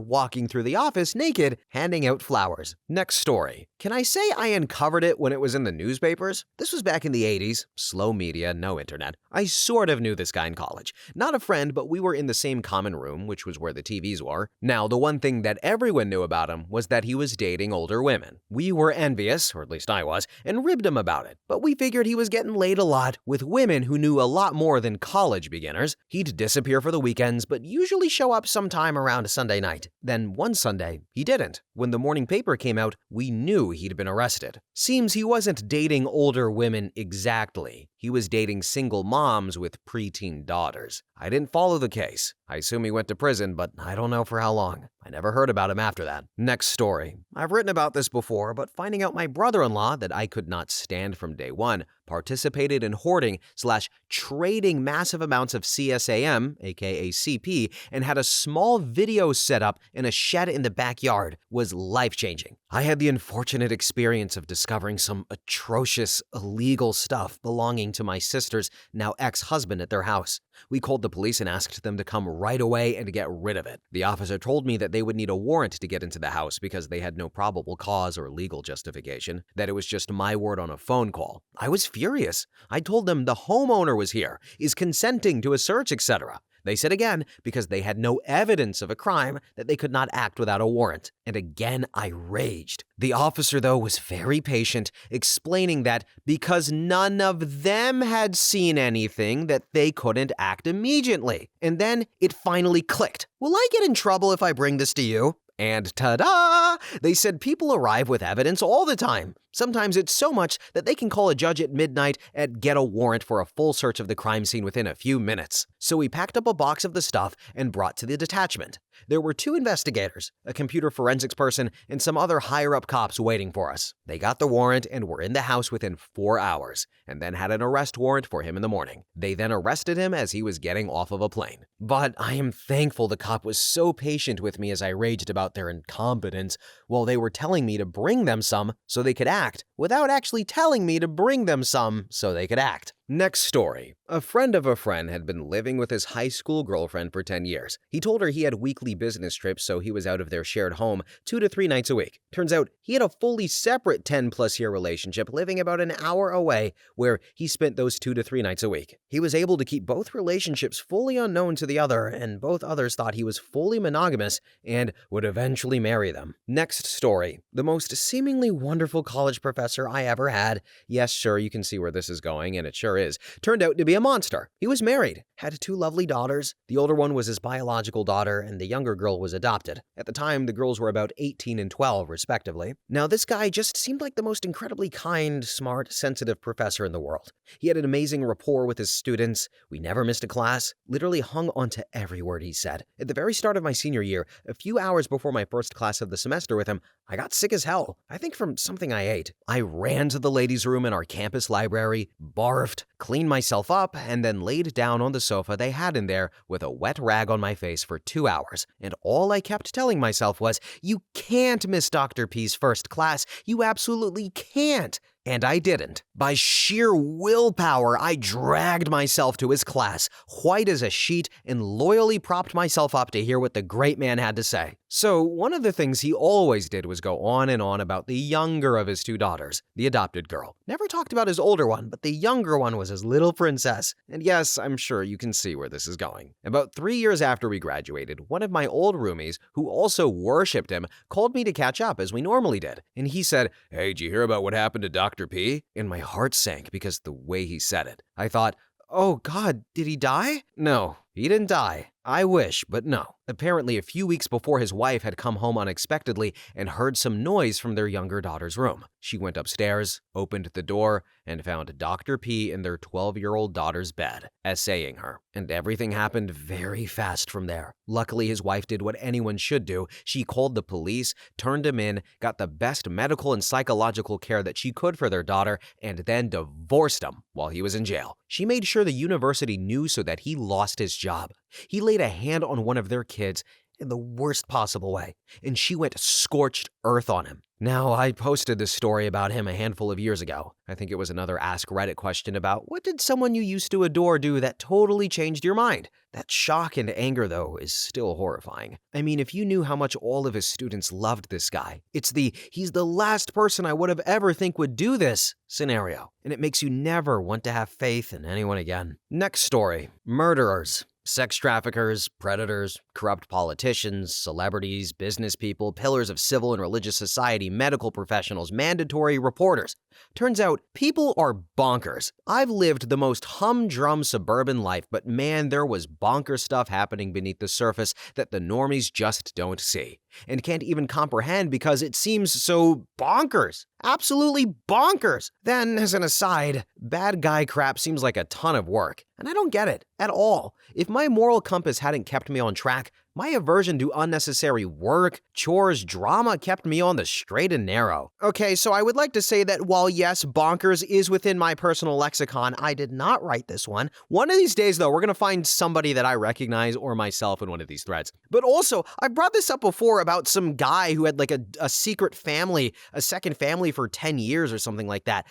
walking through the office naked, handing out flowers. Next story. Can I say I uncovered it when it was in the newspapers? This was back in the 80s, slow media, no internet. I sort of knew this guy in college. Not a friend, but we were in the same common room, which was where the TVs were. Now, the one thing that everyone knew about him was that he was dating older women. We were envious, or at least I was, and ribbed him about it. But we figured he was getting laid a lot with women who knew a lot more than college beginners. He'd disappear for the weekends, but usually show up sometime around Sunday night. Then one Sunday, he didn't. When the morning paper came out, we knew he'd been arrested. Seems he wasn't dating older women exactly. He was dating single moms with preteen daughters. I didn't follow the case. I assume he went to prison, but I don't know for how long. I never heard about him after that. Next story. I've written about this before, but finding out my brother-in-law that I could not stand from day one participated in hoarding/trading massive amounts of CSAM, aka CP, and had a small video set up in a shed in the backyard was life-changing. I had the unfortunate experience of discovering some atrocious, illegal stuff belonging to my sister's now ex-husband at their house. We called the police and asked them to come right away and get rid of it. The officer told me that they would need a warrant to get into the house because they had no probable cause or legal justification, that it was just my word on a phone call. I was furious. I told them the homeowner was here, is consenting to a search, etc. They said again, because they had no evidence of a crime, that they could not act without a warrant. And again, I raged. The officer, though, was very patient, explaining that because none of them had seen anything, that they couldn't act immediately. And then it finally clicked. Will I get in trouble if I bring this to you? And ta-da! They said people arrive with evidence all the time. Sometimes it's so much that they can call a judge at midnight and get a warrant for a full search of the crime scene within a few minutes. So we packed up a box of the stuff and brought to the detachment. There were 2 investigators, a computer forensics person, and some other higher-up cops waiting for us. They got the warrant and were in the house within 4 hours, and then had an arrest warrant for him in the morning. They then arrested him as he was getting off of a plane. But I am thankful the cop was so patient with me as I raged about their incompetence while they were telling me to bring them some so they could act, without actually telling me to bring them some so they could act. Next story. A friend of a friend had been living with his high school girlfriend for 10 years. He told her he had weekly business trips, so he was out of their shared home 2 to 3 nights a week. Turns out he had a fully separate 10-plus year relationship living about an hour away where he spent those 2 to 3 nights a week. He was able to keep both relationships fully unknown to the other, and both others thought he was fully monogamous and would eventually marry them. Next story. The most seemingly wonderful college professor I ever had. Yes, sure, you can see where this is going, and it sure is. Turned out to be a monster. He was married, had 2 lovely daughters. The older one was his biological daughter, and the younger girl was adopted. At the time, the girls were about 18 and 12, respectively. Now, this guy just seemed like the most incredibly kind, smart, sensitive professor in the world. He had an amazing rapport with his students. We never missed a class, literally hung onto every word he said. At the very start of my senior year, a few hours before my first class of the semester with him, I got sick as hell. I think from something I ate. I ran to the ladies' room in our campus library, barfed, cleaned myself up, and then laid down on the sofa they had in there with a wet rag on my face for 2 hours. And all I kept telling myself was, you can't miss Dr. P's first class. You absolutely can't. And I didn't. By sheer willpower, I dragged myself to his class, white as a sheet, and loyally propped myself up to hear what the great man had to say. So one of the things he always did was go on and on about the younger of his 2 daughters, the adopted girl. Never talked about his older one, but the younger one was his little princess. And yes, I'm sure you can see where this is going. About 3 years after we graduated, one of my old roomies, who also worshipped him, called me to catch up as we normally did. And he said, "Hey, did you hear about what happened to Dr. P?" And my heart sank because the way he said it. I thought, oh God, did he die? No, he didn't die. I wish, but no. Apparently, a few weeks before his wife had come home unexpectedly and heard some noise from their younger daughter's room. She went upstairs, opened the door, and found Dr. P in their 12-year-old daughter's bed, essaying her. And everything happened very fast from there. Luckily, his wife did what anyone should do. She called the police, turned him in, got the best medical and psychological care that she could for their daughter, and then divorced him while he was in jail. She made sure the university knew so that he lost his job. He laid a hand on one of their kids in the worst possible way, and she went scorched earth on him. Now, I posted this story about him a handful of years ago. I think it was another Ask Reddit question about what did someone you used to adore do that totally changed your mind? That shock and anger, though, is still horrifying. I mean, if you knew how much all of his students loved this guy, it's the he's the last person I would have ever think would do this scenario, and it makes you never want to have faith in anyone again. Next story, murderers. Sex traffickers, predators, corrupt politicians, celebrities, business people, pillars of civil and religious society, medical professionals, mandatory reporters. Turns out, people are bonkers. I've lived the most humdrum suburban life, but man, there was bonker stuff happening beneath the surface that the normies just don't see, and can't even comprehend because it seems so bonkers. Absolutely bonkers. Then, as an aside, bad guy crap seems like a ton of work, and I don't get it at all. If my moral compass hadn't kept me on track, my aversion to unnecessary work, chores, drama kept me on the straight and narrow. Okay, so I would like to say that while yes, bonkers is within my personal lexicon, I did not write this one. One of these days, though, we're gonna find somebody that I recognize or myself in one of these threads. But also, I brought this up before about some guy who had like a secret family, a second family for 10 years or something like that.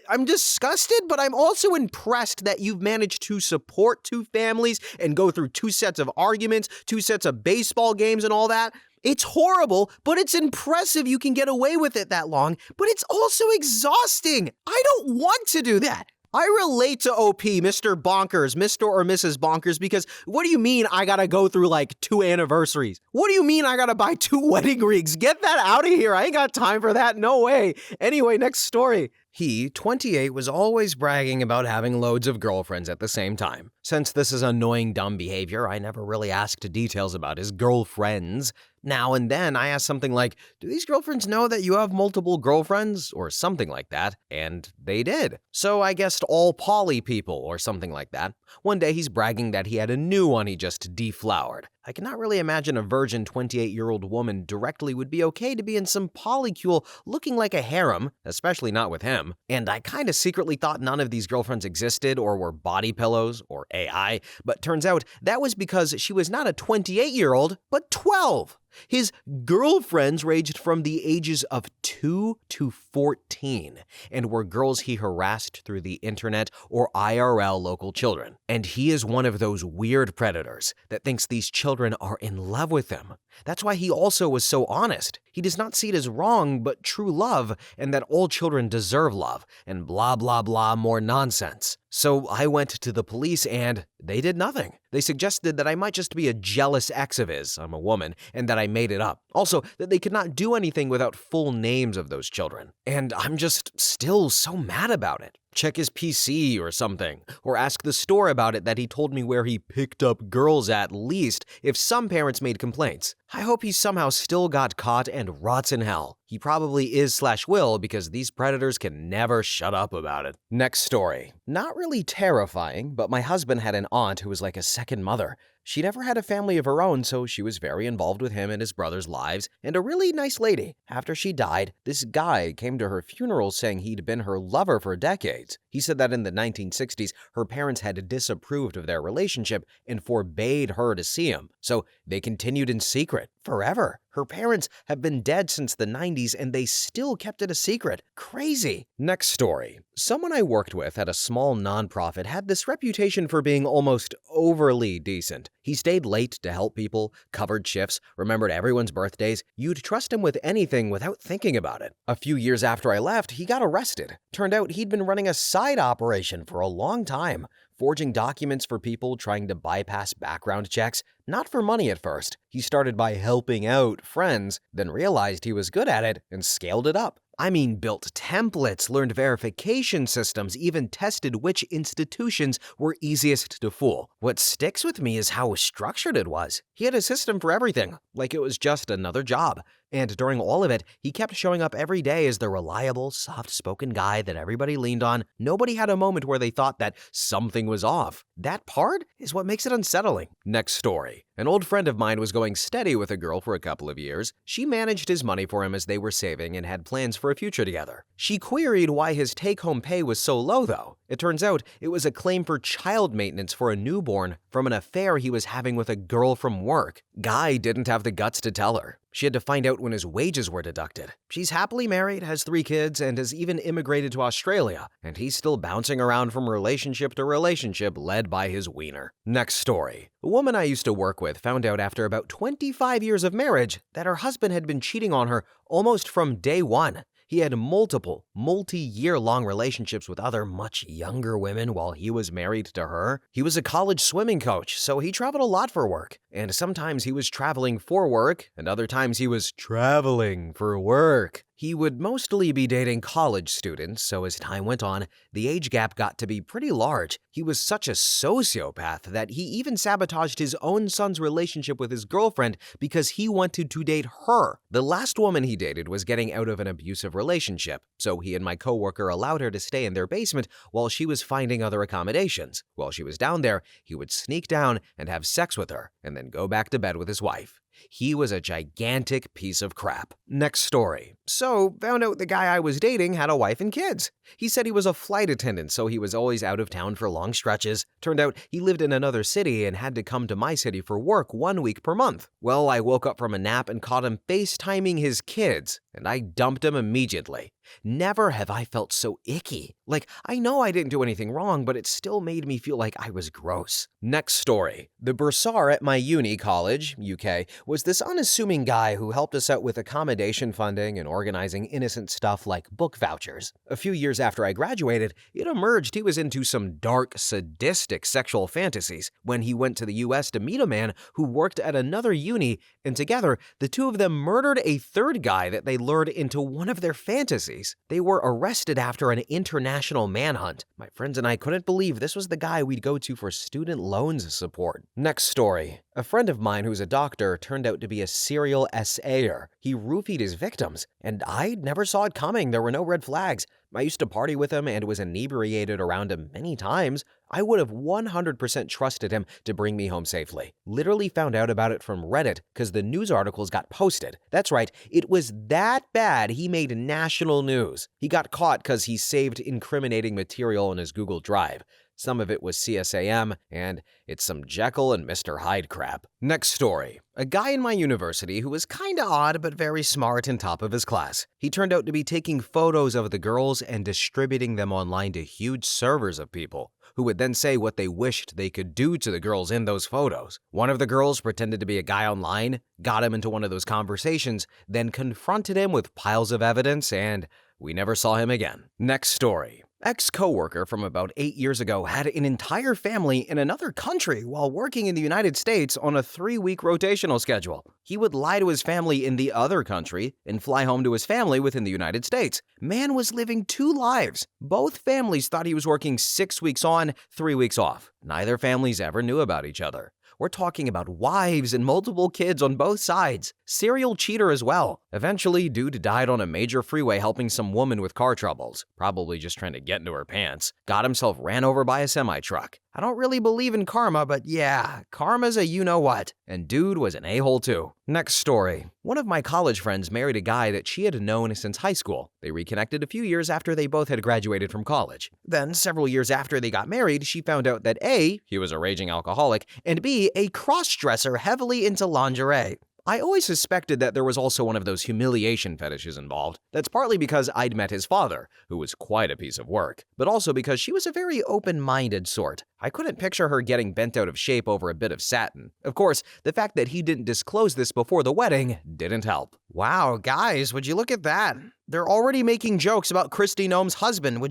I'm disgusted, but I'm also impressed that you've managed to support 2 families and go through 2 sets of arguments, 2 sets of baseball games and all that. It's horrible, but it's impressive you can get away with it that long, but it's also exhausting. I don't want to do that. I relate to OP, Mr. Bonkers, Mr. or Mrs. Bonkers, because what do you mean I gotta go through like 2 anniversaries? What do you mean I gotta buy 2 wedding rings? Get that out of here. I ain't got time for that. No way. Anyway, next story. He, 28, was always bragging about having loads of girlfriends at the same time. Since this is annoying dumb behavior, I never really asked details about his girlfriends. Now and then I ask something like, do these girlfriends know that you have multiple girlfriends? Or something like that. And they did. So I guessed all poly people or something like that. One day he's bragging that he had a new one he just deflowered. I cannot really imagine a virgin 28-year-old woman directly would be okay to be in some polycule looking like a harem, especially not with him. And I kinda secretly thought none of these girlfriends existed or were body pillows or AI, but turns out that was because she was not a 28-year-old, but 12. His girlfriends ranged from the ages of 2 to 14 and were girls he harassed through the internet or IRL local children. And he is one of those weird predators that thinks these children are in love with him. That's why he also was so honest. He does not see it as wrong, but true love, and that all children deserve love, and blah blah blah more nonsense. So I went to the police and they did nothing. They suggested that I might just be a jealous ex of his, I'm a woman, and that I made it up. Also, that they could not do anything without full names of those children. And I'm just still so mad about it. Check his PC or something, or ask the store about it that he told me where he picked up girls at least if some parents made complaints. I hope he somehow still got caught and rots in hell. He probably is/will because these predators can never shut up about it. Next story. Not really terrifying, but my husband had an aunt who was like a second mother. She never had a family of her own, so she was very involved with him and his brother's lives, and a really nice lady. After she died, this guy came to her funeral saying he'd been her lover for decades. He said that in the 1960s, her parents had disapproved of their relationship and forbade her to see him, so they continued in secret forever. Her parents have been dead since the 90s and they still kept it a secret. Crazy. Next story. Someone I worked with at a small nonprofit had this reputation for being almost overly decent. He stayed late to help people, covered shifts, remembered everyone's birthdays. You'd trust him with anything without thinking about it. A few years after I left, he got arrested. Turned out he'd been running a side operation for a long time, forging documents for people trying to bypass background checks. Not for money at first. He started by helping out friends, then realized he was good at it and scaled it up. I mean, built templates, learned verification systems, even tested which institutions were easiest to fool. What sticks with me is how structured it was. He had a system for everything, like it was just another job. And during all of it, he kept showing up every day as the reliable, soft-spoken guy that everybody leaned on. Nobody had a moment where they thought that something was off. That part is what makes it unsettling. Next story. An old friend of mine was going steady with a girl for a couple of years. She managed his money for him as they were saving and had plans for a future together. She queried why his take-home pay was so low, though. It turns out it was a claim for child maintenance for a newborn from an affair he was having with a girl from work. Guy didn't have the guts to tell her. She had to find out when his wages were deducted. She's happily married, has 3 kids, and has even immigrated to Australia, and he's still bouncing around from relationship to relationship led by his wiener. Next story. A woman I used to work with found out after about 25 years of marriage that her husband had been cheating on her almost from day one. He had multiple, multi-year-long relationships with other much younger women while he was married to her. He was a college swimming coach, so he traveled a lot for work. And sometimes he was traveling for work, and other times he was traveling for work. He would mostly be dating college students, so as time went on, the age gap got to be pretty large. He was such a sociopath that he even sabotaged his own son's relationship with his girlfriend because he wanted to date her. The last woman he dated was getting out of an abusive relationship, so he and my coworker allowed her to stay in their basement while she was finding other accommodations. While she was down there, he would sneak down and have sex with her, and then go back to bed with his wife. He was a gigantic piece of crap. Next story. So, found out the guy I was dating had a wife and kids. He said he was a flight attendant, so he was always out of town for long stretches. Turned out he lived in another city and had to come to my city for work 1 week per month. Well, I woke up from a nap and caught him FaceTiming his kids, and I dumped him immediately. Never have I felt so icky. Like, I know I didn't do anything wrong, but it still made me feel like I was gross. Next story. The bursar at my uni college, UK, was this unassuming guy who helped us out with accommodation funding and organizing innocent stuff like book vouchers. A few years after I graduated, it emerged he was into some dark, sadistic sexual fantasies when he went to the US to meet a man who worked at another uni, and together, the two of them murdered a third guy that they lured into one of their fantasies. They were arrested after an international manhunt. My friends and I couldn't believe this was the guy we'd go to for student loans support. Next story. A friend of mine who's a doctor turned out to be a serial SAer. He roofied his victims, and I never saw it coming. There were no red flags. I used to party with him and was inebriated around him many times. I would have 100% trusted him to bring me home safely. Literally found out about it from Reddit because the news articles got posted. That's right, it was that bad he made national news. He got caught because he saved incriminating material in his Google Drive. Some of it was CSAM, and it's some Jekyll and Mr. Hyde crap. Next story. A guy in my university who was kinda odd but very smart and top of his class. He turned out to be taking photos of the girls and distributing them online to huge servers of people, who would then say what they wished they could do to the girls in those photos. One of the girls pretended to be a guy online, got him into one of those conversations, then confronted him with piles of evidence, and we never saw him again. Next story. Ex-coworker from about 8 years ago had an entire family in another country while working in the United States on a 3-week rotational schedule. He would lie to his family in the other country and fly home to his family within the United States. Man was living 2 lives. Both families thought he was working 6 weeks on, 3 weeks off. Neither families ever knew about each other. We're talking about wives and multiple kids on both sides. Serial cheater as well. Eventually, dude died on a major freeway helping some woman with car troubles. Probably just trying to get into her pants. Got himself ran over by a semi-truck. I don't really believe in karma, but yeah, karma's a you-know-what. And dude was an a-hole too. Next story. One of my college friends married a guy that she had known since high school. They reconnected a few years after they both had graduated from college. Then, several years after they got married, she found out that A, he was a raging alcoholic, and B, a cross-dresser heavily into lingerie. I always suspected that there was also one of those humiliation fetishes involved. That's partly because I'd met his father, who was quite a piece of work, but also because she was a very open-minded sort. I couldn't picture her getting bent out of shape over a bit of satin. Of course, the fact that he didn't disclose this before the wedding didn't help. Wow, guys, would you look at that? They're already making jokes about Kristi Noem's husband.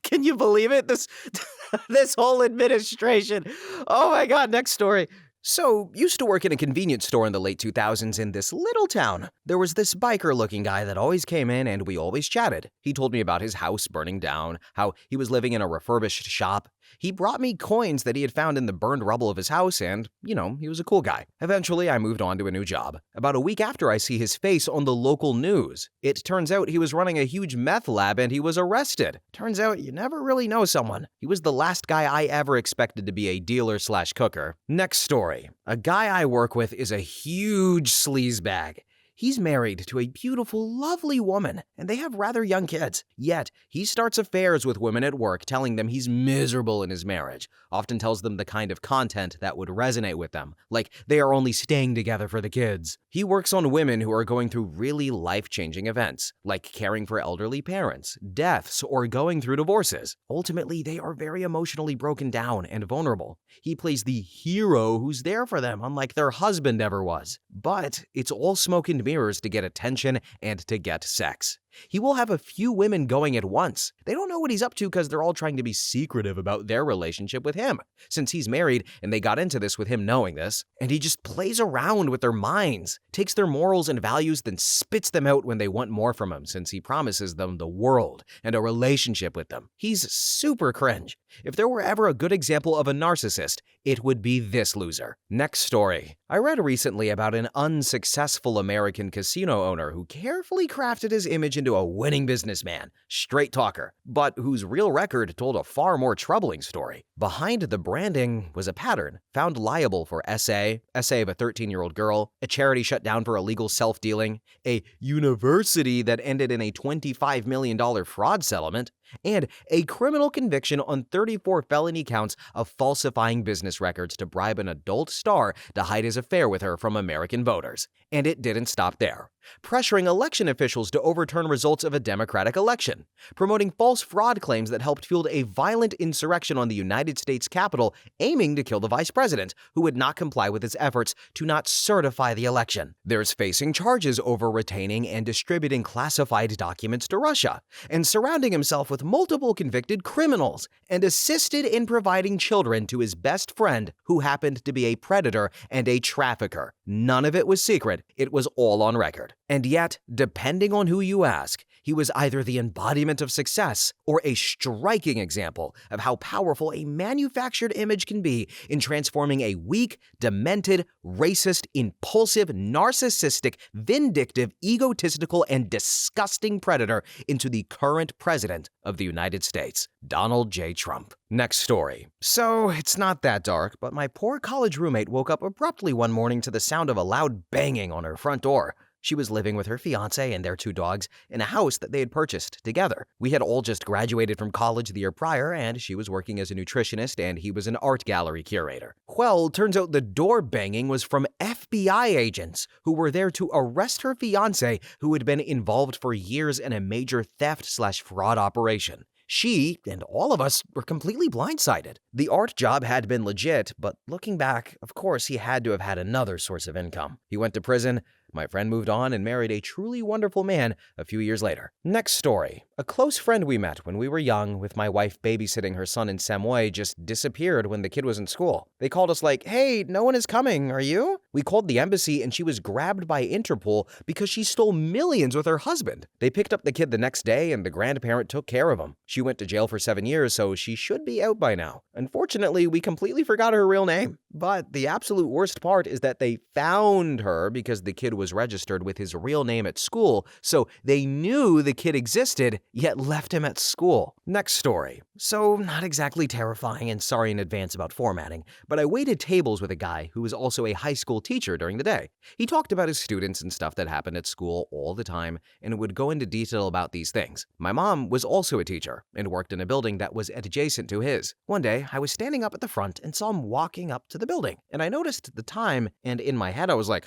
Can you believe it? This whole administration. Oh my God, next story. So, used to work in a convenience store in the late 2000s in this little town. There was this biker-looking guy that always came in and we always chatted. He told me about his house burning down, how he was living in a refurbished shop. He brought me coins that he had found in the burned rubble of his house and, he was a cool guy. Eventually, I moved on to a new job. About a week after, I see his face on the local news. It turns out he was running a huge meth lab and he was arrested. Turns out you never really know someone. He was the last guy I ever expected to be a dealer/cooker. Next story. A guy I work with is a huge sleazebag. He's married to a beautiful, lovely woman, and they have rather young kids. Yet, he starts affairs with women at work, telling them he's miserable in his marriage. Often tells them the kind of content that would resonate with them, like they are only staying together for the kids. He works on women who are going through really life-changing events, like caring for elderly parents, deaths, or going through divorces. Ultimately, they are very emotionally broken down and vulnerable. He plays the hero who's there for them, unlike their husband ever was. But it's all smoke and mirrors to get attention and to get sex. He will have a few women going at once. They don't know what he's up to because they're all trying to be secretive about their relationship with him, since he's married and they got into this with him knowing this. And he just plays around with their minds, takes their morals and values, then spits them out when they want more from him, since he promises them the world and a relationship with them. He's super cringe. If there were ever a good example of a narcissist, it would be this loser. Next story. I read recently about an unsuccessful American casino owner who carefully crafted his image into a winning businessman, straight talker, but whose real record told a far more troubling story. Behind the branding was a pattern: found liable for SA of a 13-year-old girl, a charity shut down for illegal self-dealing, a university that ended in a $25 million fraud settlement, and a criminal conviction on 34 felony counts of falsifying business records to bribe an adult star to hide his affair with her from American voters. And it didn't stop there. Pressuring election officials to overturn results of a Democratic election, promoting false fraud claims that helped fuel a violent insurrection on the United States Capitol aiming to kill the vice president, who would not comply with his efforts to not certify the election. There's facing charges over retaining and distributing classified documents to Russia, and surrounding himself with with multiple convicted criminals and assisted in providing children to his best friend, who happened to be a predator and a trafficker. None of it was secret. It was all on record. And yet, depending on who you ask, he was either the embodiment of success or a striking example of how powerful a manufactured image can be in transforming a weak, demented, racist, impulsive, narcissistic, vindictive, egotistical, and disgusting predator into the current president of the United States, Donald J. Trump. Next story. So, it's not that dark, but my poor college roommate woke up abruptly one morning to the sound of a loud banging on her front door. She was living with her fiancé and their 2 dogs in a house that they had purchased together. We had all just graduated from college the year prior, and she was working as a nutritionist and he was an art gallery curator. Well, turns out the door banging was from FBI agents who were there to arrest her fiancé, who had been involved for years in a major theft/fraud operation. She and all of us were completely blindsided. The art job had been legit, but looking back, of course, he had to have had another source of income. He went to prison. My friend moved on and married a truly wonderful man a few years later. Next story. A close friend we met when we were young, with my wife babysitting her son in Samoy, just disappeared when the kid was in school. They called us like, "Hey, no one is coming, are you?" We called the embassy and she was grabbed by Interpol because she stole millions with her husband. They picked up the kid the next day and the grandparent took care of him. She went to jail for 7 years, so she should be out by now. Unfortunately, we completely forgot her real name. But the absolute worst part is that they found her because the kid was registered with his real name at school, so they knew the kid existed, yet left him at school. Next story. So, not exactly terrifying, and sorry in advance about formatting, but I waited tables with a guy who was also a high school teacher during the day. He talked about his students and stuff that happened at school all the time and would go into detail about these things. My mom was also a teacher and worked in a building that was adjacent to his. One day, I was standing up at the front and saw him walking up to the building, and I noticed the time, and in my head I was like,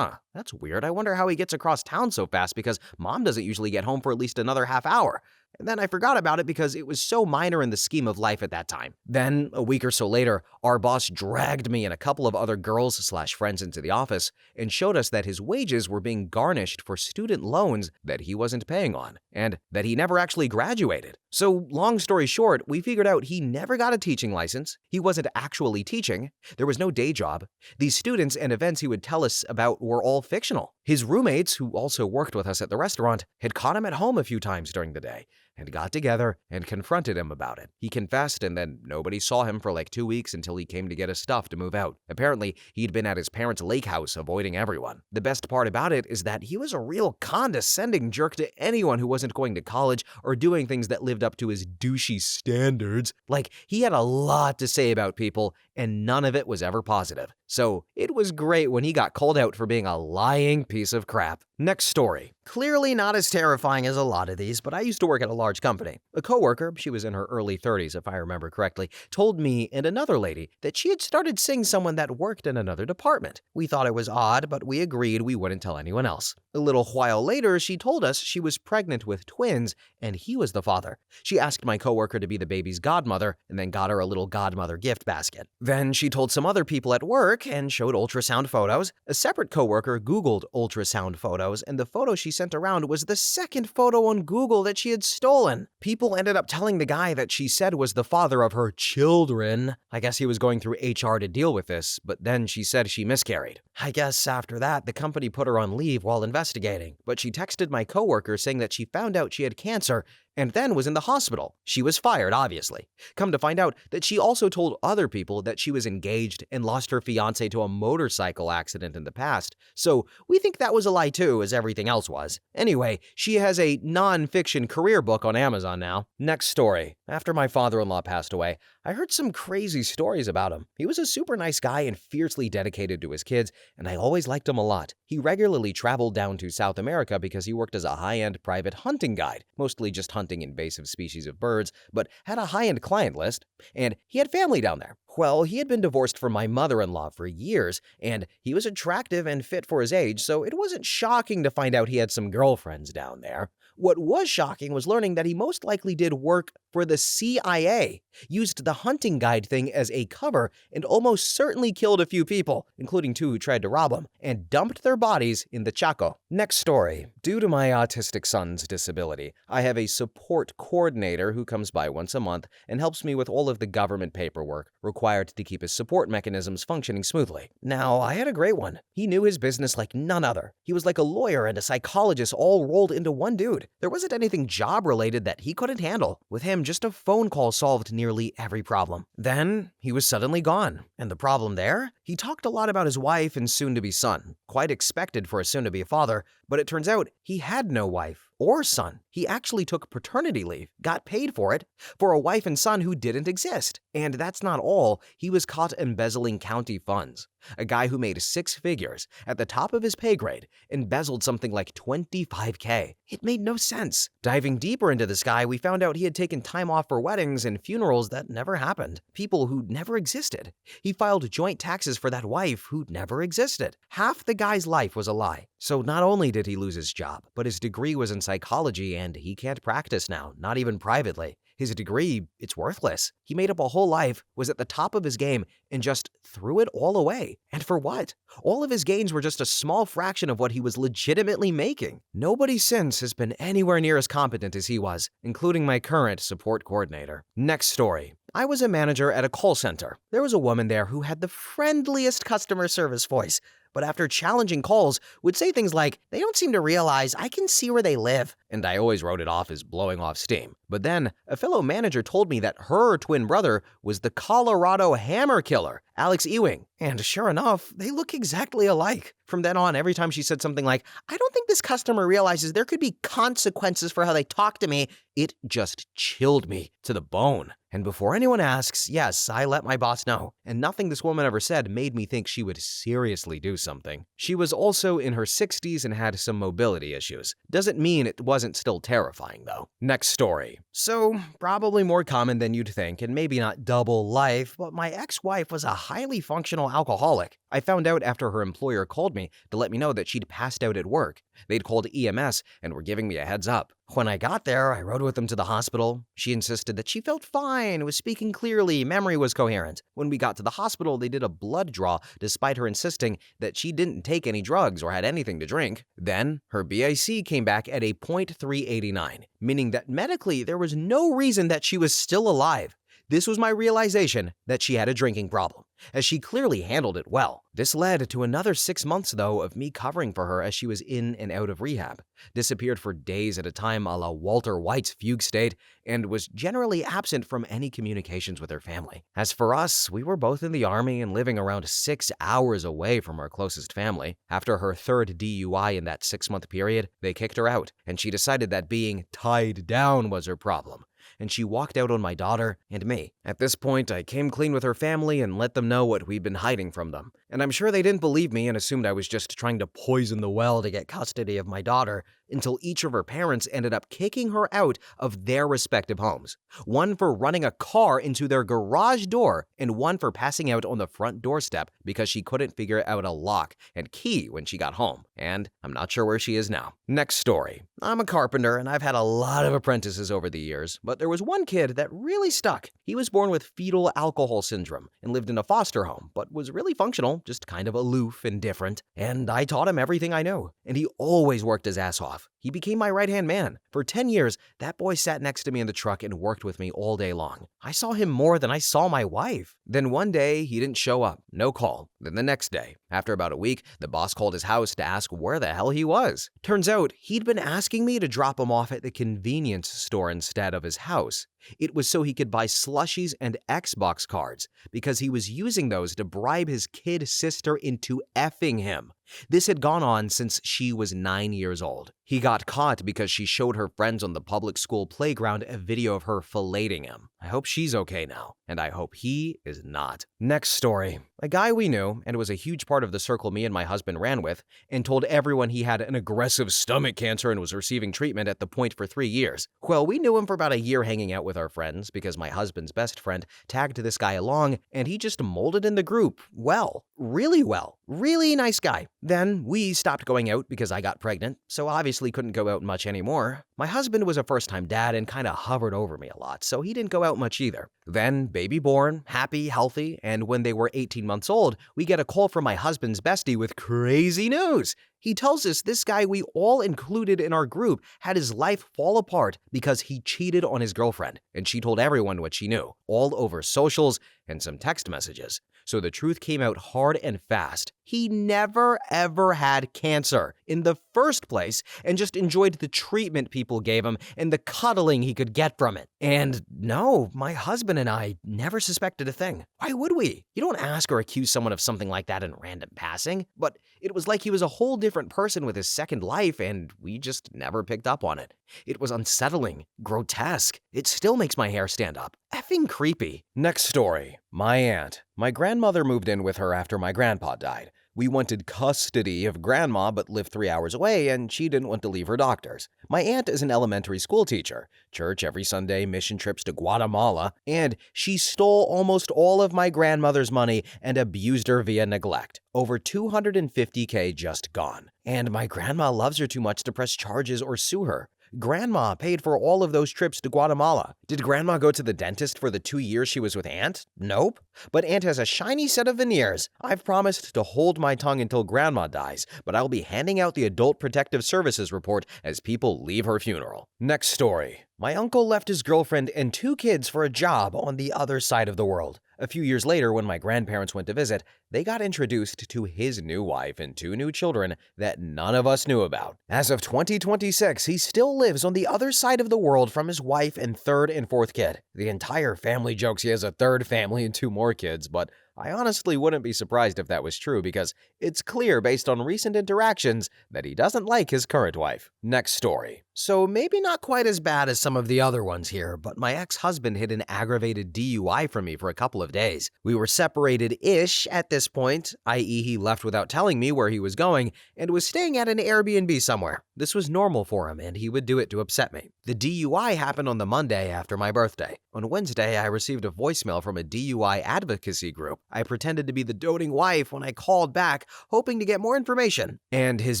that's weird. I wonder how he gets across town so fast because mom doesn't usually get home for at least another half hour. And then I forgot about it because it was so minor in the scheme of life at that time. Then, a week or so later, our boss dragged me and a couple of other girls/friends into the office and showed us that his wages were being garnished for student loans that he wasn't paying on, and that he never actually graduated. So, long story short, we figured out he never got a teaching license, he wasn't actually teaching, there was no day job, these students and events he would tell us about were all fictional. His roommates, who also worked with us at the restaurant, had caught him at home a few times during the day, and got together and confronted him about it. He confessed, and then nobody saw him for like 2 weeks until he came to get his stuff to move out. Apparently, he'd been at his parents' lake house avoiding everyone. The best part about it is that he was a real condescending jerk to anyone who wasn't going to college or doing things that lived up to his douchey standards. Like, he had a lot to say about people, and none of it was ever positive. So, it was great when he got called out for being a lying piece of crap. Next story. Clearly not as terrifying as a lot of these, but I used to work at a large company. A coworker, she was in her early 30s if I remember correctly, told me and another lady that she had started seeing someone that worked in another department. We thought it was odd, but we agreed we wouldn't tell anyone else. A little while later, she told us she was pregnant with twins, and he was the father. She asked my coworker to be the baby's godmother, and then got her a little godmother gift basket. Then she told some other people at work and showed ultrasound photos. A separate coworker Googled ultrasound photos, and the photo she sent around was the second photo on Google that she had stolen. People ended up telling the guy that she said was the father of her children. I guess he was going through HR to deal with this, but then she said she miscarried. I guess after that, the company put her on leave while investigating, but she texted my coworker saying that she found out she had cancer and then was in the hospital. She was fired, obviously. Come to find out that she also told other people that she was engaged and lost her fiancé to a motorcycle accident in the past. So we think that was a lie too, as everything else was. Anyway, she has a non-fiction career book on Amazon now. Next story. After my father-in-law passed away, I heard some crazy stories about him. He was a super nice guy and fiercely dedicated to his kids, and I always liked him a lot. He regularly traveled down to South America because he worked as a high-end private hunting guide, mostly just hunting invasive species of birds, but had a high-end client list, and he had family down there. Well, he had been divorced from my mother-in-law for years, and he was attractive and fit for his age, so it wasn't shocking to find out he had some girlfriends down there. What was shocking was learning that he most likely did work for the CIA, used the hunting guide thing as a cover, and almost certainly killed a few people, including 2 who tried to rob him, and dumped their bodies in the Chaco. Next story. Due to my autistic son's disability, I have a support coordinator who comes by once a month and helps me with all of the government paperwork required to keep his support mechanisms functioning smoothly. Now, I had a great one. He knew his business like none other. He was like a lawyer and a psychologist all rolled into one dude. There wasn't anything job-related that he couldn't handle. With him, just a phone call solved nearly every problem. Then, he was suddenly gone. And the problem there? He talked a lot about his wife and soon-to-be son. Quite expected for a soon-to-be father, but it turns out he had no wife or son. He actually took paternity leave, got paid for it, for a wife and son who didn't exist. And that's not all. He was caught embezzling county funds. A guy who made 6 figures at the top of his pay grade embezzled something like $25K. It made no sense. Diving deeper into this guy, we found out he had taken time off for weddings and funerals that never happened. People who never existed. He filed joint taxes for that wife who never existed. Half the guy's life was a lie. So not only did he lose his job, but his degree was in psychology and he can't practice now, not even privately. His degree, it's worthless. He made up a whole life, was at the top of his game, and just threw it all away. And for what? All of his gains were just a small fraction of what he was legitimately making. Nobody since has been anywhere near as competent as he was, including my current support coordinator. Next story. I was a manager at a call center. There was a woman there who had the friendliest customer service voice, but after challenging calls, would say things like, "They don't seem to realize I can see where they live." And I always wrote it off as blowing off steam. But then, a fellow manager told me that her twin brother was the Colorado Hammer Killer, Alex Ewing. And sure enough, they look exactly alike. From then on, every time she said something like, "I don't think this customer realizes there could be consequences for how they talk to me," it just chilled me to the bone. And before anyone asks, yes, I let my boss know. And nothing this woman ever said made me think she would seriously do something. She was also in her 60s and had some mobility issues. Doesn't mean it wasn't still terrifying, though. Next story. So, probably more common than you'd think, and maybe not double life, but my ex-wife was a highly functional alcoholic. I found out after her employer called me to let me know that she'd passed out at work. They'd called EMS and were giving me a heads up. When I got there, I rode with them to the hospital. She insisted that she felt fine, was speaking clearly, memory was coherent. When we got to the hospital, they did a blood draw, despite her insisting that she didn't take any drugs or had anything to drink. Then, her BIC came back at a .389, meaning that medically there was no reason that she was still alive. This was my realization that she had a drinking problem, as she clearly handled it well. This led to another 6 months, though, of me covering for her as she was in and out of rehab, disappeared for days at a time a la Walter White's fugue state, and was generally absent from any communications with her family. As for us, we were both in the Army and living around 6 hours away from our closest family. After her 3rd DUI in that 6-month period, they kicked her out, and she decided that being tied down was her problem. And she walked out on my daughter and me. At this point, I came clean with her family and let them know what we'd been hiding from them. And I'm sure they didn't believe me and assumed I was just trying to poison the well to get custody of my daughter, until each of her parents ended up kicking her out of their respective homes. One for running a car into their garage door, and one for passing out on the front doorstep because she couldn't figure out a lock and key when she got home. And I'm not sure where she is now. Next story. I'm a carpenter and I've had a lot of apprentices over the years, but there was one kid that really stuck. He was born with fetal alcohol syndrome and lived in a foster home, but was really functional, just kind of aloof and different. And I taught him everything I knew, and he always worked his ass off. He became my right-hand man. For 10 years, that boy sat next to me in the truck and worked with me all day long. I saw him more than I saw my wife. Then one day, he didn't show up. No call. Then the next day, after about a week, the boss called his house to ask where the hell he was. Turns out, he'd been asking me to drop him off at the convenience store instead of his house. It was so he could buy slushies and Xbox cards, because he was using those to bribe his kid sister into effing him. This had gone on since she was 9 years old. He got caught because she showed her friends on the public school playground a video of her filleting him. I hope she's okay now, and I hope he is not. Next story. A guy we knew, and was a huge part of the circle me and my husband ran with, and told everyone he had an aggressive stomach cancer and was receiving treatment at the point for 3 years. Well, we knew him for about a year hanging out with our friends because my husband's best friend tagged this guy along, and he just molded in the group well. Really nice guy. Then we stopped going out because I got pregnant, so obviously couldn't go out much anymore. My husband was a first-time dad and kinda hovered over me a lot, so he didn't go out much either. Then, baby born, happy, healthy, and when they were 18 months old, we get a call from my husband's bestie with crazy news. He tells us this guy we all included in our group had his life fall apart because he cheated on his girlfriend, and she told everyone what she knew, all over socials and some text messages. So the truth came out hard and fast. He never ever had cancer in the first place and just enjoyed the treatment people gave him and the cuddling he could get from it. And no, my husband and I never suspected a thing. Why would we? You don't ask or accuse someone of something like that in random passing, but it was like he was a whole different person with his second life and we just never picked up on it. It was unsettling, grotesque. It still makes my hair stand up. Effing creepy. Next story. My aunt. My grandmother moved in with her after my grandpa died. We wanted custody of grandma but lived 3 hours away and she didn't want to leave her doctors. My aunt is an elementary school teacher, church every Sunday, mission trips to Guatemala, and she stole almost all of my grandmother's money and abused her via neglect. Over $250K just gone. And my grandma loves her too much to press charges or sue her. Grandma paid for all of those trips to Guatemala. Did Grandma go to the dentist for the 2 years she was with Aunt? Nope. But Aunt has a shiny set of veneers. I've promised to hold my tongue until Grandma dies, but I'll be handing out the Adult Protective Services report as people leave her funeral. Next story. My uncle left his girlfriend and 2 kids for a job on the other side of the world. A few years later, when my grandparents went to visit, they got introduced to his new wife and 2 new children that none of us knew about. As of 2026, he still lives on the other side of the world from his wife and 3rd and 4th kid. The entire family jokes he has a 3rd family and 2 more kids, but I honestly wouldn't be surprised if that was true because it's clear based on recent interactions that he doesn't like his current wife. Next story. So maybe not quite as bad as some of the other ones here, but my ex-husband hid an aggravated DUI from me for a couple of days. We were separated-ish at this point, i.e. he left without telling me where he was going and was staying at an Airbnb somewhere. This was normal for him and he would do it to upset me. The DUI happened on the Monday after my birthday. On Wednesday, I received a voicemail from a DUI advocacy group. I pretended to be the doting wife when I called back, hoping to get more information. And his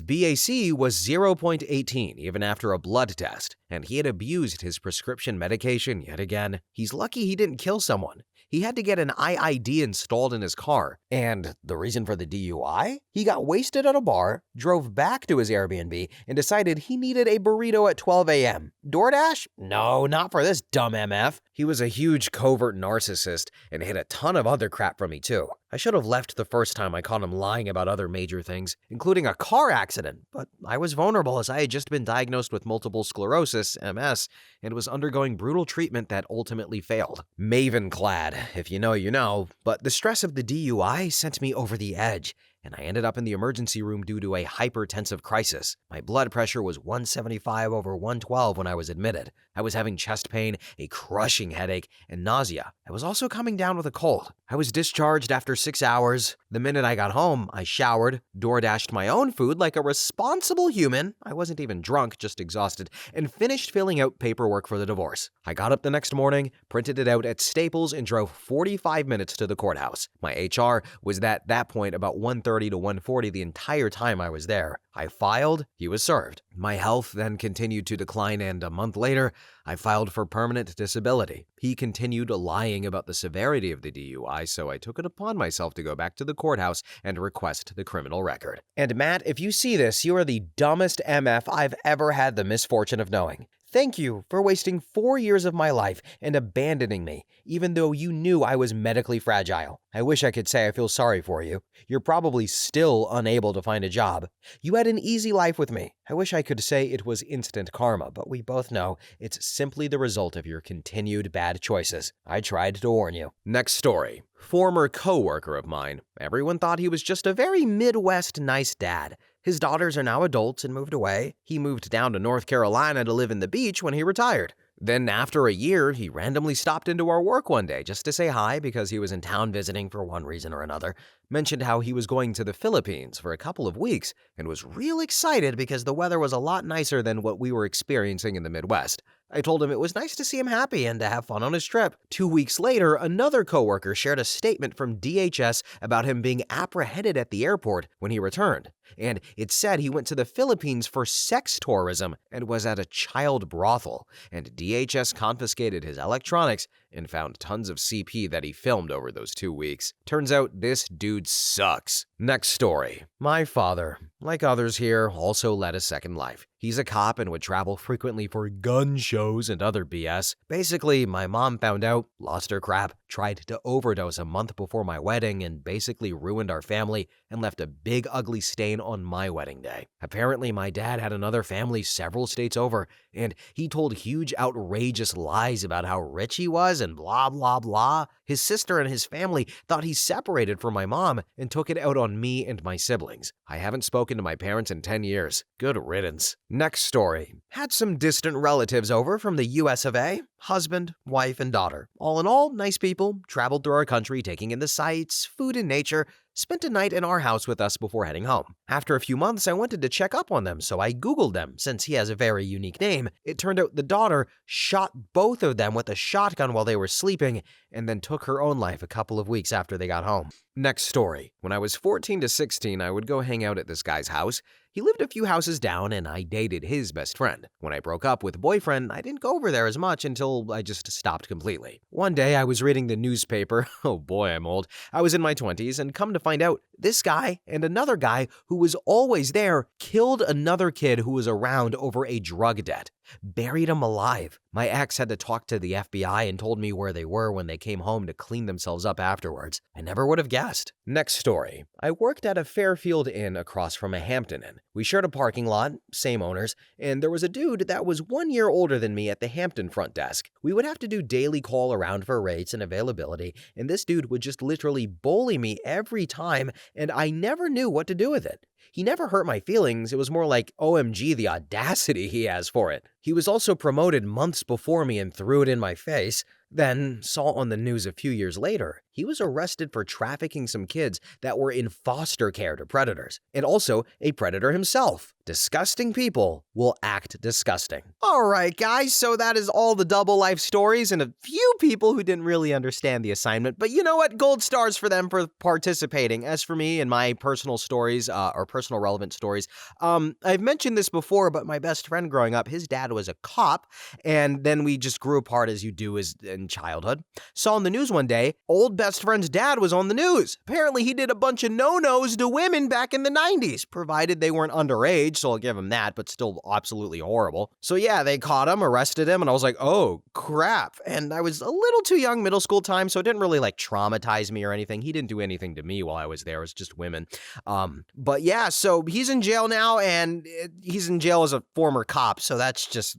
BAC was 0.18, even after a blood test. And he had abused his prescription medication yet again. He's lucky he didn't kill someone. He had to get an IID installed in his car. And the reason for the DUI? He got wasted at a bar, drove back to his Airbnb, and decided he needed a burrito at 12 a.m. DoorDash? No, not for this dumb MF. He was a huge covert narcissist and hid a ton of other crap from me too. I should have left the first time I caught him lying about other major things, including a car accident, but I was vulnerable as I had just been diagnosed with multiple sclerosis, MS, and was undergoing brutal treatment that ultimately failed. Maven-clad, if you know, you know, but the stress of the DUI sent me over the edge, and I ended up in the emergency room due to a hypertensive crisis. My blood pressure was 175/112 when I was admitted. I was having chest pain, a crushing headache, and nausea. I was also coming down with a cold. I was discharged after 6 hours. The minute I got home, I showered, DoorDashed my own food like a responsible human. I wasn't even drunk, just exhausted, and finished filling out paperwork for the divorce. I got up the next morning, printed it out at Staples, and drove 45 minutes to the courthouse. My HR was at that point about 1:30 to 1:40 the entire time I was there. I filed, he was served. My health then continued to decline, and a month later, I filed for permanent disability. He continued lying about the severity of the DUI, so I took it upon myself to go back to the courthouse and request the criminal record. And Matt, if you see this, you are the dumbest MF I've ever had the misfortune of knowing. Thank you for wasting 4 years of my life and abandoning me, even though you knew I was medically fragile. I wish I could say I feel sorry for you. You're probably still unable to find a job. You had an easy life with me. I wish I could say it was instant karma, but we both know it's simply the result of your continued bad choices. I tried to warn you. Next story. Former co-worker of mine. Everyone thought he was just a very Midwest nice dad. His daughters are now adults and moved away. He moved down to North Carolina to live in the beach when he retired. Then after a year, he randomly stopped into our work one day just to say hi because he was in town visiting for one reason or another, mentioned how he was going to the Philippines for a couple of weeks, and was real excited because the weather was a lot nicer than what we were experiencing in the Midwest. I told him it was nice to see him happy and to have fun on his trip. 2 weeks later, another coworker shared a statement from DHS about him being apprehended at the airport when he returned. And it said he went to the Philippines for sex tourism and was at a child brothel. And DHS confiscated his electronics and found tons of CP that he filmed over those 2 weeks. Turns out this dude sucks. Next story. My father, like others here, also led a second life. He's a cop and would travel frequently for gun shows and other BS. Basically, my mom found out, lost her crap, tried to overdose a month before my wedding, and basically ruined our family and left a big ugly stain on my wedding day. Apparently, my dad had another family several states over, and he told huge outrageous lies about how rich he was and blah blah blah. His sister and his family thought he separated from my mom and took it out on me and my siblings. I haven't spoken to my parents in 10 years. Good riddance. Next story. Had some distant relatives over from the US of A. Husband, wife, and daughter. All in all, nice people. Traveled through our country taking in the sights, food and nature. Spent a night in our house with us before heading home. After a few months, I wanted to check up on them, so I Googled them. Since he has a very unique name, it turned out the daughter shot both of them with a shotgun while they were sleeping and then took her own life a couple of weeks after they got home. Next story. When I was 14 to 16, I would go hang out at this guy's house. He lived a few houses down, and I dated his best friend. When I broke up with boyfriend, I didn't go over there as much until I just stopped completely. One day, I was reading the newspaper. Oh boy, I'm old. I was in my 20s, and come to find out, this guy and another guy who was always there killed another kid who was around over a drug debt. Buried him alive. My ex had to talk to the FBI and told me where they were when they came home to clean themselves up afterwards. I never would have guessed. Next story. I worked at a Fairfield Inn across from a Hampton Inn. We shared a parking lot, same owners, and there was a dude that was 1 year older than me at the Hampton front desk. We would have to do daily call around for rates and availability, and this dude would just literally bully me every time, and I never knew what to do with it. He never hurt my feelings, it was more like, OMG, the audacity he has for it. He was also promoted months before me and threw it in my face. Then, saw on the news a few years later, he was arrested for trafficking some kids that were in foster care to predators, and also a predator himself. Disgusting people will act disgusting. Alright guys, so that is all the double life stories and a few people who didn't really understand the assignment, but you know what? Gold stars for them for participating. As for me and my personal stories, or personal relevant stories, I've mentioned this before, but my best friend growing up, his dad was a cop, and then we just grew apart as you do as in childhood. Saw on the news one day, old best friend's dad was on the news. Apparently he did a bunch of no-nos to women back in the 90s, provided they weren't underage, so I'll give him that, but still absolutely horrible. So yeah, they caught him, arrested him, and I was like, oh crap. And I was a little too young, middle school time, so it didn't really like traumatize me or anything. He didn't do anything to me while I was there, it was just women. But yeah, so he's in jail now, and he's in jail as a former cop, so that's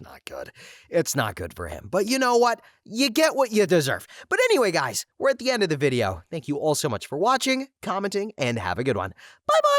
not good. It's not good for him. But you know what? You get what you deserve. But anyway, guys, we're at the end of the video. Thank you all so much for watching, commenting, and have a good one. Bye-bye!